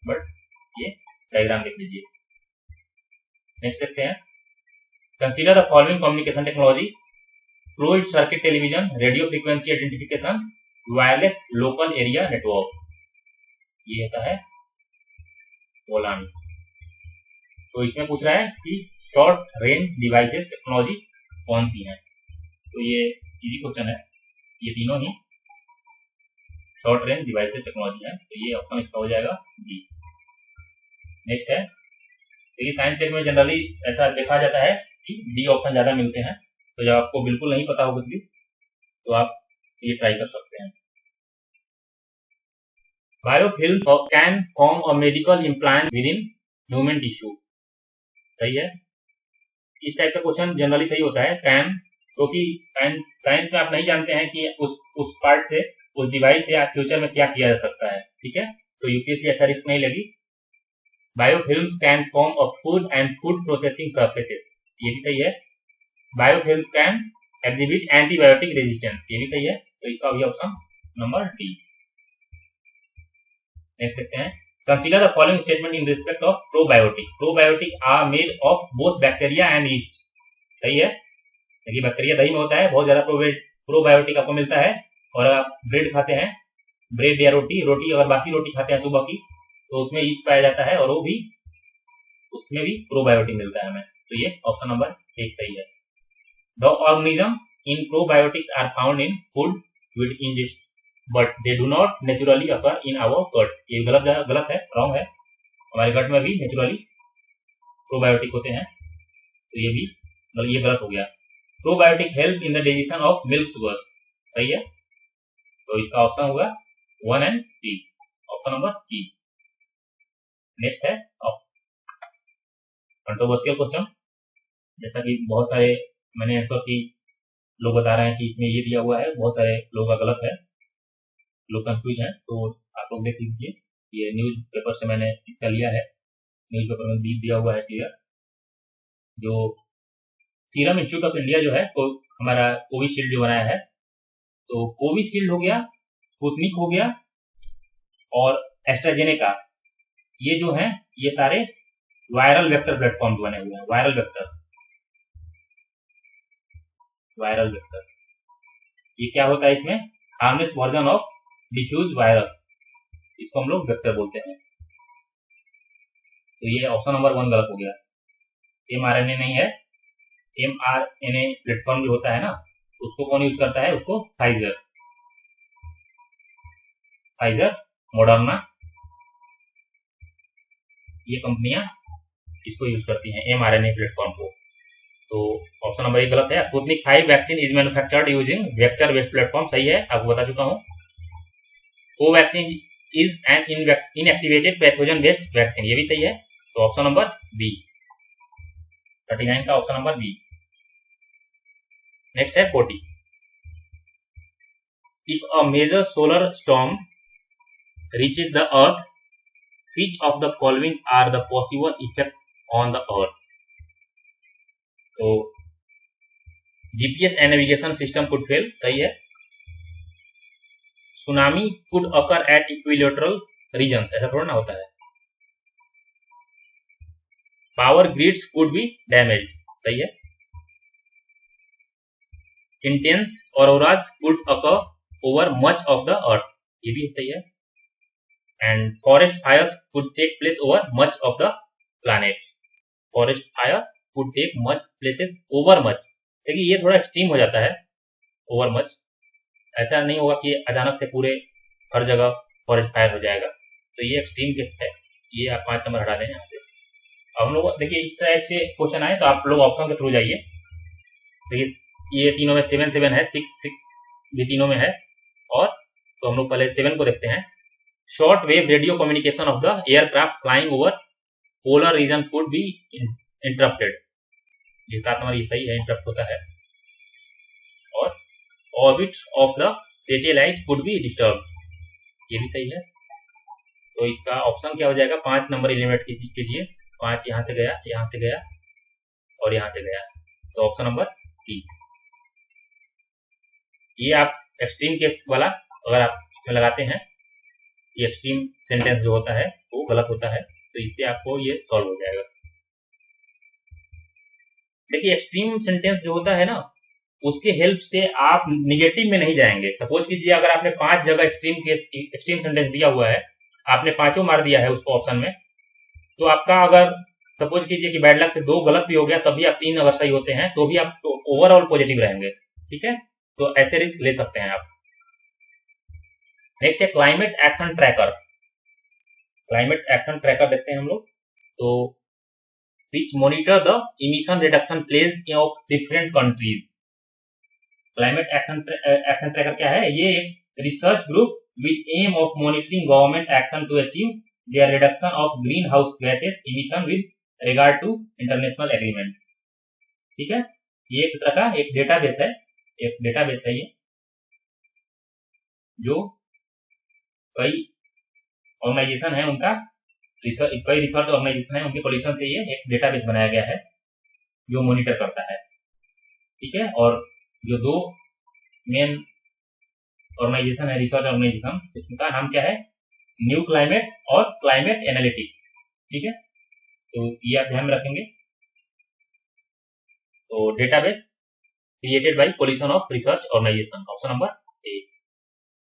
बट ये डायग्राम देख लीजिए। नेक्स्ट देखते हैं consider the following communication technology, closed circuit television, radio frequency identification, wireless local area network. ये होता है वोलान। तो इसमें पूछ रहा है कि शॉर्ट रेंज डिवाइसेस टेक्नोलॉजी कौन सी है। तो ये इजी क्वेश्चन है, ये तीनों ही शॉर्ट रेंज डिवाइसेस टेक्नोलॉजी है। तो ये ऑप्शन इसका हो जाएगा डी। नेक्स्ट है, देखिए साइंस टेक में जनरली ऐसा देखा जाता है कि डी ऑप्शन ज्यादा मिलते हैं। तो जब आपको बिल्कुल नहीं पता हो कुछ भी तो आप ये ट्राई कर सकते हैं। Biofilm can form a medical implant with in human tissue. सही है। इस टाइप का क्वेश्चन जनरली सही होता है कैन, क्योंकि साइंस में आप नहीं जानते हैं कि उस पार्ट से, उस डिवाइस से आप फ्यूचर में क्या किया जा सकता है, ठीक है। तो यूपीएससी ऐसा रिस्क नहीं लगी। Biofilms can form of food and food processing surfaces, ये भी सही है। Biofilms can exhibit antibiotic resistance, ये भी सही है। तो इसका भी ऑप्शन नंबर डी। नेक्स्ट देखते हैं, consider the following statement in respect of probiotic. Probiotic are made of both bacteria and yeast, सही है। देखिए बैक्टीरिया दही में होता है, बहुत ज्यादा प्रोबायोटिक आपको मिलता है। और आप ब्रेड खाते हैं, ब्रेड या रोटी अगर बासी रोटी खाते हैं सुबह की, तो उसमें यीस्ट पाया जाता है और वो भी, उसमें भी प्रोबायोटिक मिलता है हमें। तो ये ऑप्शन नंबर एक सही है। The organism in probiotics are found in food with ingest but they do not naturally occur in our gut, ये गलत है, रॉन्ग है। हमारे गट में भी नेचुरली प्रोबायोटिक होते हैं, तो ये भी ये गलत हो गया। Probiotic help in the digestion of milk sugars, सही है। तो इसका ऑप्शन होगा 1 and 3, option number C. Next है कंट्रोवर्शियल क्वेश्चन, जैसा कि बहुत सारे मैंने आंसर की लोग बता रहे हैं कि इसमें ये दिया हुआ है, बहुत सारे लोगों का गलत है, लोग कंफ्यूज हैं। तो आप लोग देख लीजिए, ये न्यूज पेपर से मैंने इसका लिया है, न्यूज पेपर में दिया हुआ है क्लियर। जो सीरम इंस्टीट्यूट ऑफ इंडिया जो है, तो हमारा कोविशील्ड जो बनाया है, तो कोविशील्ड हो गया, स्पुतनिक हो गया और एस्ट्राजेनेका, ये जो है ये सारे वायरल वेक्टर प्लेटफॉर्म बने हुए हैं। वायरल वेक्टर ये क्या होता है, इसमें harmless version of diffuse virus, इसको हम लोग वेक्टर बोलते हैं। तो ये ऑप्शन नंबर 1 गलत हो गया। mRNA नहीं है, mRNA प्लेटफॉर्म जो होता है ना, उसको कौन यूज करता है, उसको फाइजर, मॉडर्ना, ये कंपनियां इसको यूज करती हैं mRNA प्लेटफॉर्म को। तो ऑप्शन नंबर 1 गलत है। Sputnik 5 vaccine is manufactured using vector based platform, सही है, आपको बता चुका हूं। Covaxin is an inactivated pathogen based vaccine, ये भी सही है। तो ऑप्शन नंबर बी, 39 का ऑप्शन नंबर बी। नेक्स्ट है 40, if a major solar storm reaches the earth, which of the following are the possible effect on the earth? तो GPS and navigation system could fail, सही है। Tsunami could occur at equilateral regions, ऐसा थोड़ा ना होता है। Power grids could be damaged, सही है। Intense auroras could occur over much of the earth, ये भी सही है। And forest fires could take place over much of the planet, forest fire could take much places over much. देखिए ये थोड़ा extreme हो जाता है, ओवर मच, ऐसा नहीं होगा कि अचानक से पूरे हर जगह फॉरेस्ट फायर हो जाएगा, तो ये एक्सट्रीम केस है। ये आप 5 नंबर हटा दें यहाँ से। अब हम लोग देखिए इस टाइप से क्वेश्चन आए तो आप लोग ऑप्शन के थ्रू जाइए। देखिए ये तीनों में 7 है, 6 भी तीनों में है। और तो हम लोग पहले 7 को देखते हैं। Short wave radio communication of the aircraft flying over polar region could be interrupted, ये 7 नंबर ये सही है, इंटरप्ट होता है। और orbit of the satellite could be disturb, ये भी सही है। तो इसका ऑप्शन क्या हो जाएगा, 5 नंबर एलिमिनेट कीजिए। 5 यहाँ से गया, यहाँ से गया और यहाँ से गया, तो ऑप्शन नंबर सी। ये आप एक्सट्रीम केस वाला अगर आप इसमें लगाते हैं, ये एक्सट्रीम सेंटेंस जो होता है वो गलत होता है, तो इससे आपको ये सॉल्व हो जाएगा। देखिए एक्सट्रीम सेंटेंस जो होता है ना, उसके हेल्प से आप निगेटिव में नहीं जाएंगे। सपोज कीजिए अगर आपने 5 जगह एक्सट्रीम सेंटेंस दिया हुआ है, आपने 5 मार दिया है उसको ऑप्शन में, तो आपका अगर सपोज कीजिए कि बैड लक से 2 गलत भी हो गया, तब भी आप 3 अगर सही होते हैं तो भी आप ओवरऑल पॉजिटिव रहेंगे, ठीक है। तो ऐसे रिस्क ले सकते हैं आप। नेक्स्ट है climate action tracker. Climate action tracker देखते हैं हम लोग। तो which monitor the emission reduction plans of different countries। Climate action tracker क्या है, ये एक research group with aim of monitoring government action to achieve their reduction of greenhouse gases emission with regard to international agreement। ठीक है, ये एक तरह का एक डेटाबेस है, ये जो कई ऑर्गेनाइजेशन है उनका कई रिसर्च ऑर्गेनाइजेशन है, उनके कोलिशन से ये एक डेटाबेस बनाया गया है जो मॉनिटर करता है। ठीक है, और जो दो मेन ऑर्गेनाइजेशन है, रिसर्च ऑर्गेनाइजेशन, इसका नाम क्या है, न्यू क्लाइमेट और क्लाइमेट एनालिटिक। ठीक है, तो ये आप ध्यान में रखेंगे। तो database created by coalition of research organisation, option number A.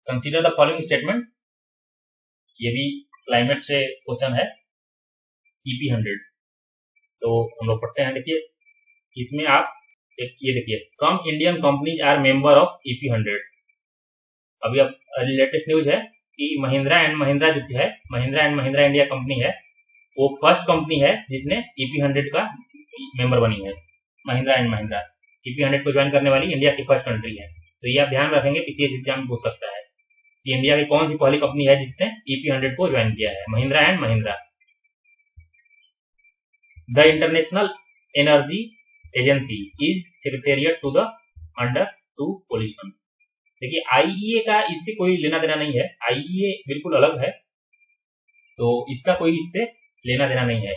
Consider the following statement, ये भी क्लाइमेट से क्वेश्चन है, EP100। तो हम लोग पढ़ते हैं, देखिए इसमें आप ये देखिए, some Indian companies are member of EP100। अभी अब लेटेस्ट न्यूज है कि महिंद्रा एंड महिंद्रा जो है, Mahindra and Mahindra India company है, वो फर्स्ट कंपनी है जिसने EP100 का मेंबर बनी है। महिंद्रा एंड महिंद्रा EP100 को ज्वाइन करने वाली इंडिया की फर्स्ट कंट्री है। तो ये आप ध्यान रखेंगे, पीसीएस एग्जाम में पूछ सकता है कि इंडिया की कौन सी पहली कंपनी है जिसने EP100 को ज्वाइन किया है, Mahindra and Mahindra. The international energy agency is secretariat to the under two coalition. देखिए आईईए का इससे कोई लेना देना नहीं है, आईईए बिल्कुल अलग है, तो इसका कोई इससे लेना देना नहीं है,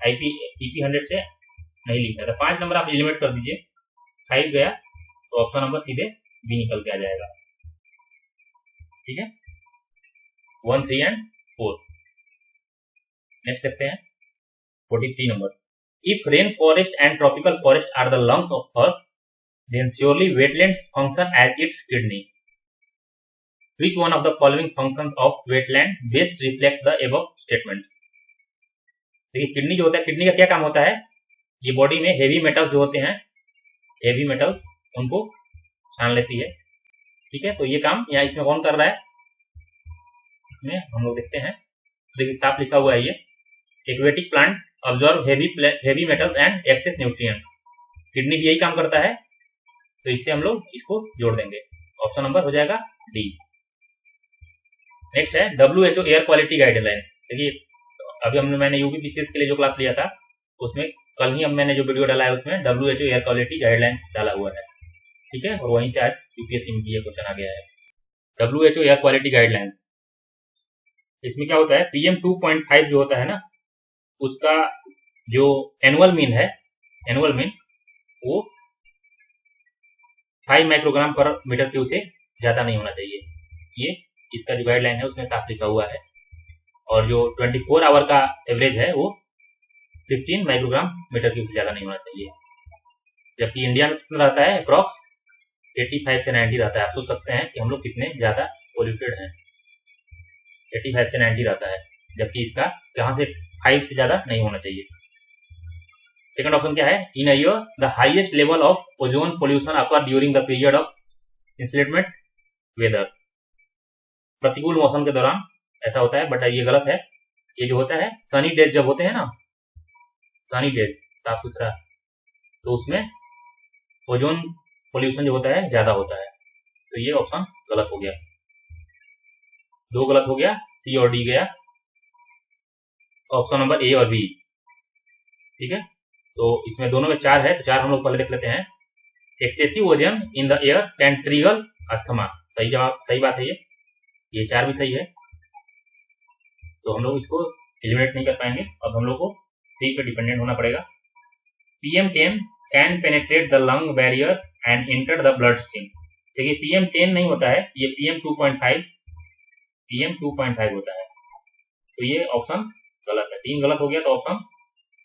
EP100 से नहीं लिखना था। 5 नंबर आप एलिमिनेट कर दीजिए, 5 गया तो ऑप्शन नंबर सीधे बी निकल के आ जाएगा। ठीक है, 1, 3 एंड 4। नेक्स्ट देखते हैं 43 number. If rain forest and tropical forest are the lungs of earth, then surely wetlands function as its kidney. Which one of the following functions of wetland best reflect the above statements? देखिए kidney जो होता है, kidney का क्या काम होता है, ये बॉडी में हेवी मेटल्स जो होते हैं, हेवी मेटल्स उनको छान लेती है। ठीक है, तो ये काम यहाँ इसमें कौन कर रहा है, इसमें हम लोग देखते हैं। देखिए साफ लिखा हुआ है, ये aquatic plant observe heavy metals and excess nutrients. Kidney भी यही काम करता है, तो इससे हम लोग इसको जोड़ देंगे, ऑप्शन नंबर हो जाएगा डी। नेक्स्ट है WHO एयर क्वालिटी गाइडलाइंस। देखिए अभी मैंने यूपीपीसीएस के लिए जो क्लास लिया था, उसमें कल ही मैंने जो वीडियो डाला है उसमें WHO एयर क्वालिटी गाइडलाइंस डाला हुआ है। ठीक है, और वहीं से आज यूपीएससी में ये क्वेश्चन आ गया है, WHO एयर क्वालिटी गाइडलाइंस। इसमें क्या होता है, PM 2.5 जो होता है ना, उसका जो एनुअल मीन है, एनुअल मीन वो 5 माइक्रोग्राम पर मीटर क्यूब से ज्यादा नहीं होना चाहिए। ये इसका जो गाइडलाइन है उसमें साफ लिखा हुआ है। और जो 24 आवर का एवरेज है वो 15 माइक्रोग्राम मीटर क्यूब से ज्यादा नहीं होना चाहिए। जबकि इंडिया में कितना रहता है, अप्रॉक्स 85 से 90 रहता है। आप सोच सकते हैं कि हम लोग कितने ज्यादा पोल्यूटेड हैं, 85 से 90 रहता है, जबकि इसका यहाँ से 5 से ज्यादा नहीं होना चाहिए। सेकंड ऑप्शन क्या है, in a year the highest level of ozone pollution occur during the period of inclement weather. प्रतिकूल मौसम के दौरान ऐसा होता है, बट ये गलत है। ये जो होता है सनी डेज जब होते हैं ना, सनी डेज साफ सुथरा, तो उसमें ओजोन पोल्यूशन जो होता है ज्यादा होता है। तो ये ऑप्शन गलत हो गया, 2 गलत हो गया, सी और डी गया, ऑप्शन नंबर ए और बी। ठीक है, तो इसमें दोनों में 4 है, तो 4 हम लोग पहले देख लेते हैं। Excessive ozone in the air can trigger asthma. सही जवाब, सही बात है ये 4 भी सही है, तो हम लोग इसको एलिमिनेट नहीं कर पाएंगे। अब हम लोग को 3 पे डिपेंडेंट होना पड़ेगा। PM10 can penetrate the lung barrier and enter the blood stream. देखिए PM10 नहीं होता है, ये PM 2.5 होता है, तो ये ऑप्शन गलत है। 3 गलत हो गया, तो ऑप्शन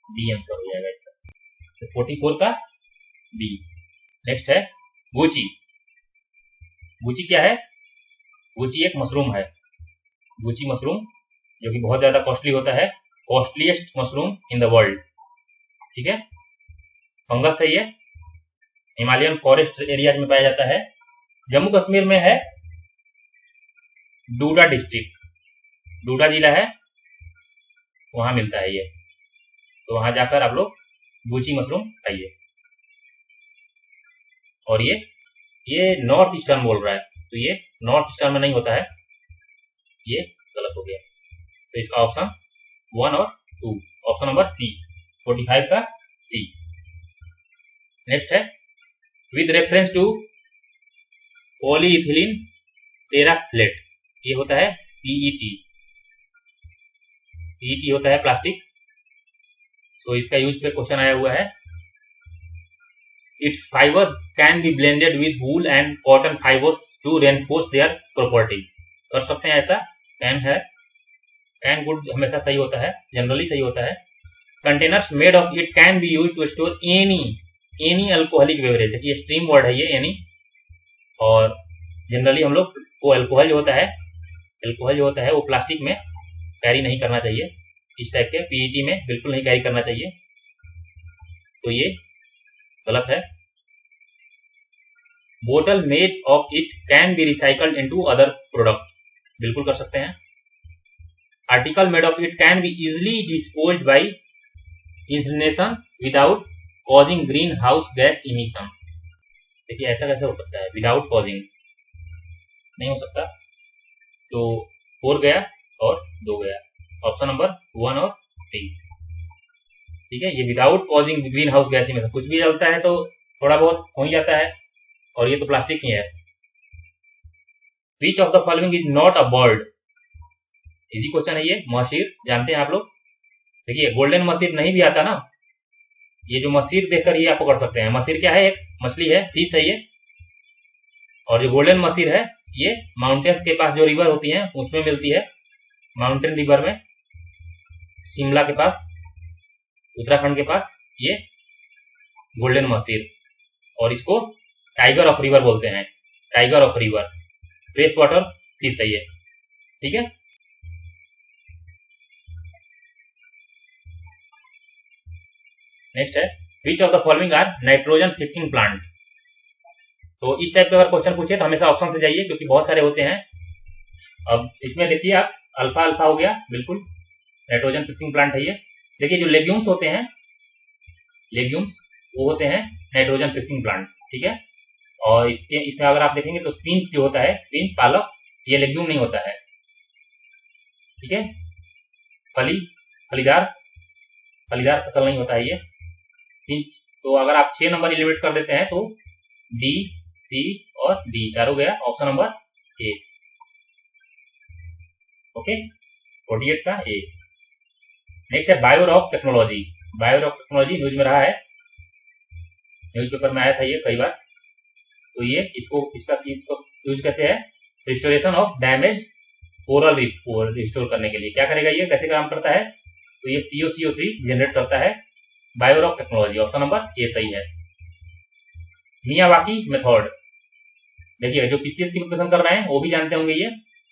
डी आंसर हो जाएगा इसका, तो 44 का बी। नेक्स्ट है गुची। गुची क्या है, गुची एक मशरूम है, गुची मशरूम जो कि बहुत ज्यादा कॉस्टली होता है, कॉस्टलीएस्ट मशरूम इन द वर्ल्ड। ठीक है, फंगस है ये, हिमालयन फॉरेस्ट एरियाज में पाया जाता है। जम्मू कश्मीर में है, डूडा डिस्ट्रिक्ट, डूडा जिला है, वहां मिलता है ये, तो वहां जाकर आप लोग गुची मशरूम खाइए। और ये नॉर्थ ईस्टर्न बोल रहा है, तो ये नॉर्थ ईस्टर्न में नहीं होता है, ये गलत हो गया। तो इसका ऑप्शन 1 और 2, ऑप्शन नंबर सी, 45 का सी। नेक्स्ट है विद रेफरेंस टू पॉलीइथिलीन टेराफ्थलेट, ये होता है पीईटी, पीईटी होता है प्लास्टिक। तो इसका यूज पे क्वेश्चन आया हुआ है। Its fibre can be blended with wool and cotton fibres to reinforce their property, कर सकते हैं ऐसा। कैन है, कैन गुड हमेशा सही होता है, जनरली सही होता है। Containers made of it can be use to store any alcoholic beverage, देखिए स्ट्रीम वर्ड है ये एनी, और जनरली हम लोग वो अल्कोहल जो होता है, अल्कोहल जो होता है वो प्लास्टिक में कैरी नहीं करना चाहिए, इस टाइप के पीईटी में बिल्कुल नहीं कैरी करना चाहिए, तो ये गलत है। बोतल made of it can be recycled into other products, बिल्कुल कर सकते हैं। Article made of it can be easily disposed by incineration without causing green house gas emission, देखिए ऐसा कैसे हो सकता है, विदाउट कॉजिंग नहीं हो सकता। तो 4 गया और 2 गया, ऑप्शन नंबर 1 और 3, ठीक है। ये without causing green house gas emission, कुछ भी जलता है तो थोड़ा बहुत हो ही जाता है, और ये तो प्लास्टिक ही है। Which of the following is not a bird, easy question है ये। मशीर जानते हैं आप लोग, देखिए गोल्डन मशीर नहीं भी आता ना, ये जो मशीर देखकर ये आप पकड़ सकते हैं। मशीर क्या है, एक मछली है, फिश है ये, और जो गोल्डन मशीर है ये माउंटेन्स के पास जो रिवर होती है उसमें मिलती है, माउंटेन रिवर में, शिमला के पास, उत्तराखंड के पास, ये गोल्डन मशीर, और इसको टाइगर ऑफ रिवर बोलते हैं, tiger of river, fresh water fish है ये, ठीक है। नेक्स्ट है which of the following are nitrogen fixing plant, तो इस टाइप का अगर क्वेश्चन पूछे तो हमेशा ऑप्शन से जाइए, क्योंकि बहुत सारे होते हैं। अब इसमें देखिए आप, अल्फा अल्फा हो गया, बिल्कुल नाइट्रोजन फिक्सिंग प्लांट है ये। देखिए जो लेग्यूम्स होते हैं, लेग्यूम्स वो होते हैं नाइट्रोजन फिक्सिंग प्लांट, ठीक है। और इसमें अगर आप देखेंगे तो स्पिनच जो होता है, स्पिनच, पालक, ये लेग्यूम नहीं होता है, ठीक है। फलीदार फसल नहीं होता है ये स्पिनच। तो अगर आप 6 नंबर एलिमिनेट कर देते हैं तो डी, सी और डी चारों गया, ऑप्शन नंबर ए, ओके, 48 का ए। नेक्स्ट है Biorock technology, Biorock technology news में रहा है, न्यूज़पेपर में आया था ये कई बार। तो ये इसका यूज कैसे है, restoration of damaged coral reef को रिस्टोर करने के लिए क्या करेगा, ये कैसे काम करता है, तो ये CO3 जनरेट करता है, बायोरॉक टेक्नोलॉजी, ऑप्शन नंबर ए सही है। मियावाकी मेथड, देखिए जो पीसीएस की प्रिपरेशन कर रहे हैं वो भी जानते होंगे ये,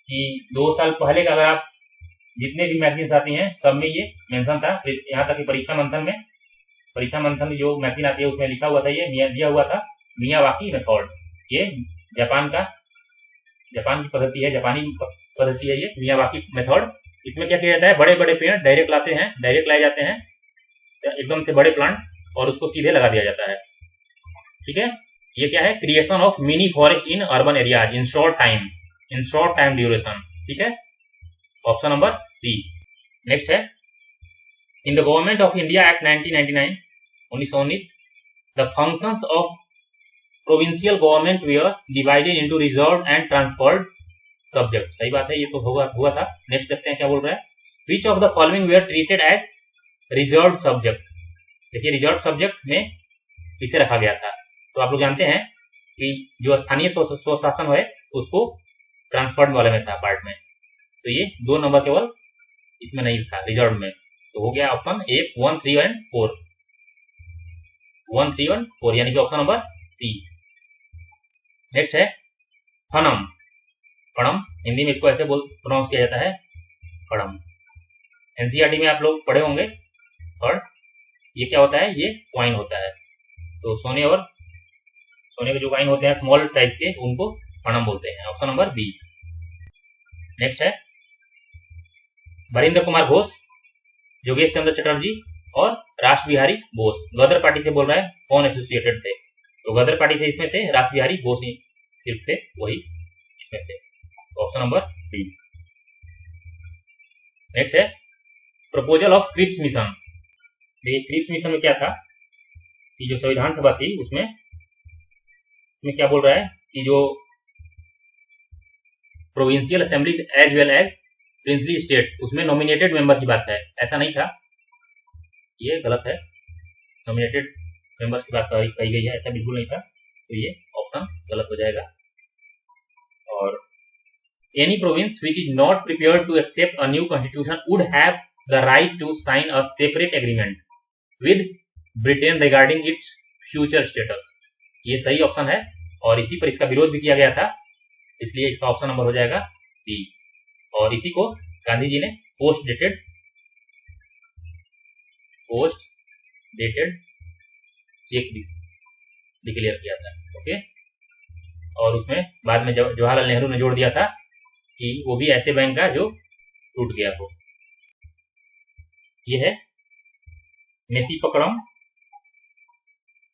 कि 2 साल पहले का अगर आप जितने भी मैगजीन्स आती हैं सब में ये मेंशन था, यहाँ तक कि परीक्षा मंथन में जो मैगजीन आती है उसमें लिखा हुआ था, ये दिया हुआ था मियावाकी मेथड, ये जापान की पद्धति है, जापानी पद्धति है ये मियावाकी मेथड। इसमें क्या किया जाता है, बड़े बड़े पेड़ डायरेक्ट लाए जाते हैं एकदम से बड़े प्लांट, और उसको सीधे लगा दिया जाता है, ठीक है। ये क्या है, creation of mini forest in urban areas in short time duration, ठीक है, ऑप्शन नंबर सी। नेक्स्ट है in the government of India act 1919 the functions of provincial government were divided into reserve and transferred subject, सही बात है, ये तो हुआ था। नेक्स्ट देखते हैं क्या बोल रहा है, which of the following were treated as reserve subject, देखिए रिजर्व सब्जेक्ट में इसे रखा गया था। तो आप लोग जानते हैं कि जो स्थानीय स्वशासन है उसको ट्रांसफर्ड वाले में था पार्ट में, तो ये 2 नंबर केवल इसमें नहीं था रिजर्व में, तो हो गया ऑप्शन 1, 1, 3 एंड 4, 1, 3 एंड 4, यानी कि ऑप्शन नंबर सी। नेक्स्ट है फणम, हिंदी में इसको ऐसे प्रोनाउंस किया जाता है, फणम। एनसीईआरटी में आप लोग पढ़े होंगे, और ये क्या होता है, ये कॉइन होता है, तो सोने के जो कॉइन होते हैं स्मॉल साइज के उनको फणम बोलते हैं, ऑप्शन नंबर बी। नेक्स्ट है वरिंद्र कुमार घोष, योगेश चंद्र चटर्जी और रास बिहारी बोस, गदर पार्टी से बोल रहा है, कौन एसोसिएटेड थे, तो गदर पार्टी से इसमें से रास बिहारी बोस ही सिर्फ थे, वही इसमें थे, ऑप्शन नंबर बी। नेक्स्ट है प्रपोजल ऑफ क्रिप्स मिशन, देखिए क्रिप्स मिशन में क्या था कि जो संविधान सभा थी उसमें इसमें क्या बोल रहा है कि जो provincial assembly as well as princely state, उसमें नॉमिनेटेड मेंबर की बात है, ऐसा नहीं था, ये गलत है। नॉमिनेटेड मेंबर्स की बात कही गई है, ऐसा बिल्कुल नहीं था, तो ये ऑप्शन गलत हो जाएगा। और any province which is not prepared to accept a new constitution would have the right to sign a separate agreement with Britain regarding its future status. ये सही ऑप्शन है और इसी पर इसका विरोध भी किया गया था, इसलिए इसका ऑप्शन नंबर हो जाएगा बी। और इसी को गांधी जी ने पोस्ट डेटेड चेक डिक्लेयर किया था। ओके, और उसमें बाद में जवाहरलाल नेहरू ने जोड़ दिया था कि वो भी ऐसे बैंक का जो टूट गया हो। ये है नेति पकड़म,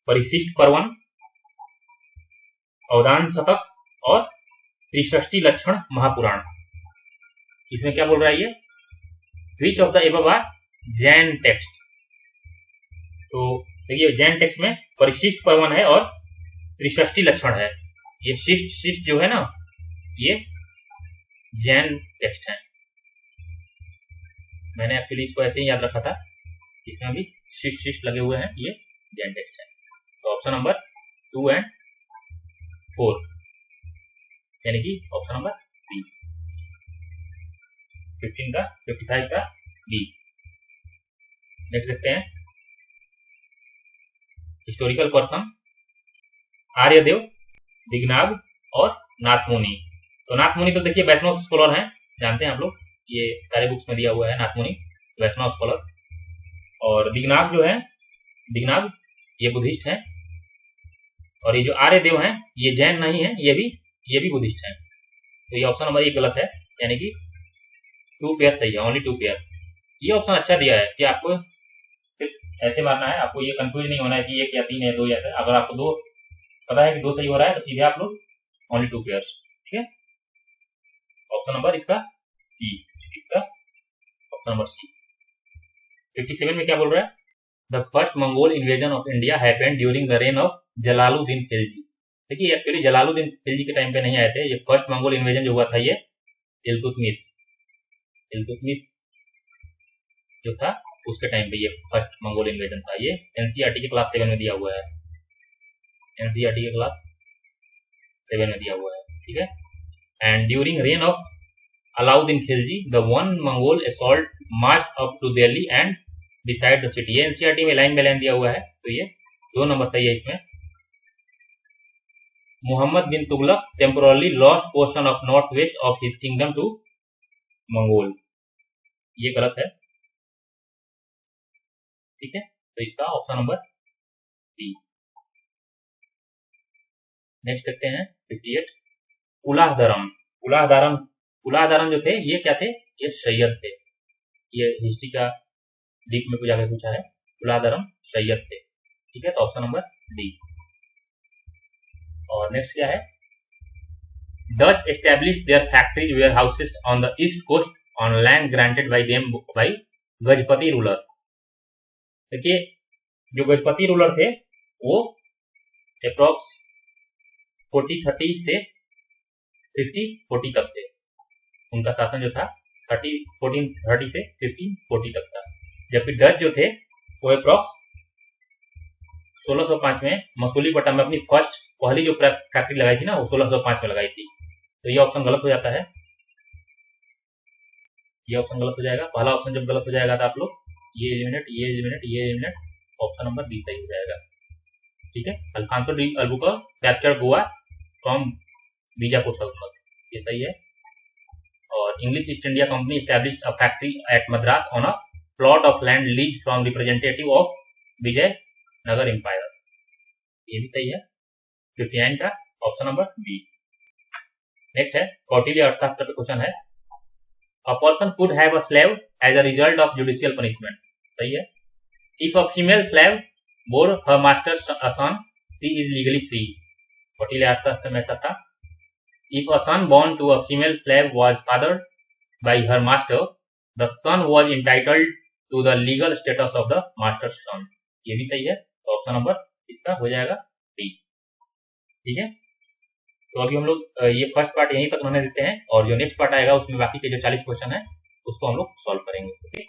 परिशिष्ट पर्वन, अवदान शतक और त्रिषष्टि लक्षण महापुराण। इसमें क्या बोल रहा है ये, which of the above are Jain text. तो देखिए जैन टेक्स्ट में परिशिष्ट पर्वन है और त्रिषष्टि लक्षण है। ये शिष्ट जो है ना, ये जैन टेक्स्ट है। मैंने एक्चुअली इसको ऐसे ही याद रखा था, इसमें भी शिष्ट लगे हुए हैं, ये जैन टेक्स्ट है। तो ऑप्शन नंबर 2 एंड 4 यानी कि ऑप्शन नंबर बी, 55 का बी। नेक्स्ट देखते हैं हिस्टोरिकल पर्सन, आर्यदेव, दिगनाग और नाथमुनि। तो नाथमुनि तो देखिए वैष्णव स्कॉलर हैं, जानते हैं आप लोग, ये सारे बुक्स में दिया हुआ है नाथमुनि वैष्णव स्कॉलर। और दिगनाग जो है, दिगनाग ये बुद्धिस्ट हैं। और ये जो आर्यदेव हैं ये जैन नहीं है, ये भी बुद्धिस्ट हैं। तो ये ऑप्शन नंबर 1 गलत है, यानी कि 2 पेयर सही है, ओनली 2 पेयर। ये ऑप्शन अच्छा दिया है कि आपको सिर्फ ऐसे मारना है, आपको ये कंफ्यूज नहीं होना है कि 1 या 3 या 2 या 3। अगर आपको 2 पता है कि 2 सही हो रहा है तो सीधे आप लोग ओनली 2 पेयर्स। ठीक है, ऑप्शन नंबर इसका सी, 56 का ऑप्शन नंबर सी। 57 में क्या बोल रहा है, the first Mongol invasion of India happened during the rain of Jalaluddin Khilji. देखिए एक्चुअली जलालुद्दीन खिलजी के टाइम पे नहीं आए थे, ये फर्स्ट मंगोल इन्वेजन जो हुआ था ये इल्तुतमिश जो था उसके टाइम पे ये फर्स्ट मंगोल इन्वेजन था। ये एनसीईआरटी के क्लास 7 में दिया हुआ है, एनसीईआरटी के क्लास 7 में दिया हुआ है। ठीक है, and during reign of Alauddin Khilji the one Mongol assault march up to Delhi and decide the city. ये एनसीईआरटी में लाइन बाय लाइन दिया हुआ है, तो ये 2 नंबर सही है इसमें। Muhammad bin Tughlaq temporarily lost portion of north west of his kingdom to Mongol, ये गलत है। ठीक है, तो इसका ऑप्शन नंबर बी। नेक्स्ट करते हैं 58 उलाहदारम जो थे ये क्या थे, ये सैयद थे। ये हिस्ट्री का डीप में जाकर पूछा है, उलाहदारम सैयद थे। ठीक है, तो ऑप्शन नंबर डी। और नेक्स्ट क्या है, Dutch establish their factories warehouses on the east coast on land granted by them by Gajapati ruler. देखिए जो गजपति रूलर थे वो अप्रॉक्स 40-30 से 50-40 तक थे। उनका शासन जो था 1430 से 1540 तक था। जबकि डच जो थे वो अप्रॉक्स 1605 में मसूलीपट्टनम में अपनी पहली जो फैक्ट्री लगाई थी ना, वो 1605 में लगाई थी। तो ये ऑप्शन गलत हो जाता है, ये ऑप्शन गलत हो जाएगा। पहला ऑप्शन जब गलत हो जाएगा तो आप लोग ये एलिमिनेट, ऑप्शन नंबर बी सही हो जाएगा। ठीक है, Alfonso de Albuquerque capture Goa from Bijapur सल्तनत, ये सही है। और English East India company established a factory at Madras on a plot of land lease from representative of Vijayanagar empire, ये भी सही है। 59 का ऑप्शन नंबर बी। नेक्स्ट है कौटिल्य अर्थशास्त्र पे क्वेश्चन है, a person could have a slave as a result of judicial punishment, सही है। If a female slave bore her master son she is legally free, Kautilya Arthashastra में ऐसा था। If a son born to a female slave was fathered by her master, the son was entitled to the legal status of the master's son, ये भी सही है। तो option number इसका हो जाएगा डी। ठीक है, तो अभी हम लोग ये फर्स्ट पार्ट यहीं तक रहने देते हैं, और जो नेक्स्ट पार्ट आएगा उसमें बाकी के जो 40 क्वेश्चन है उसको हम लोग सॉल्व करेंगे। ओके।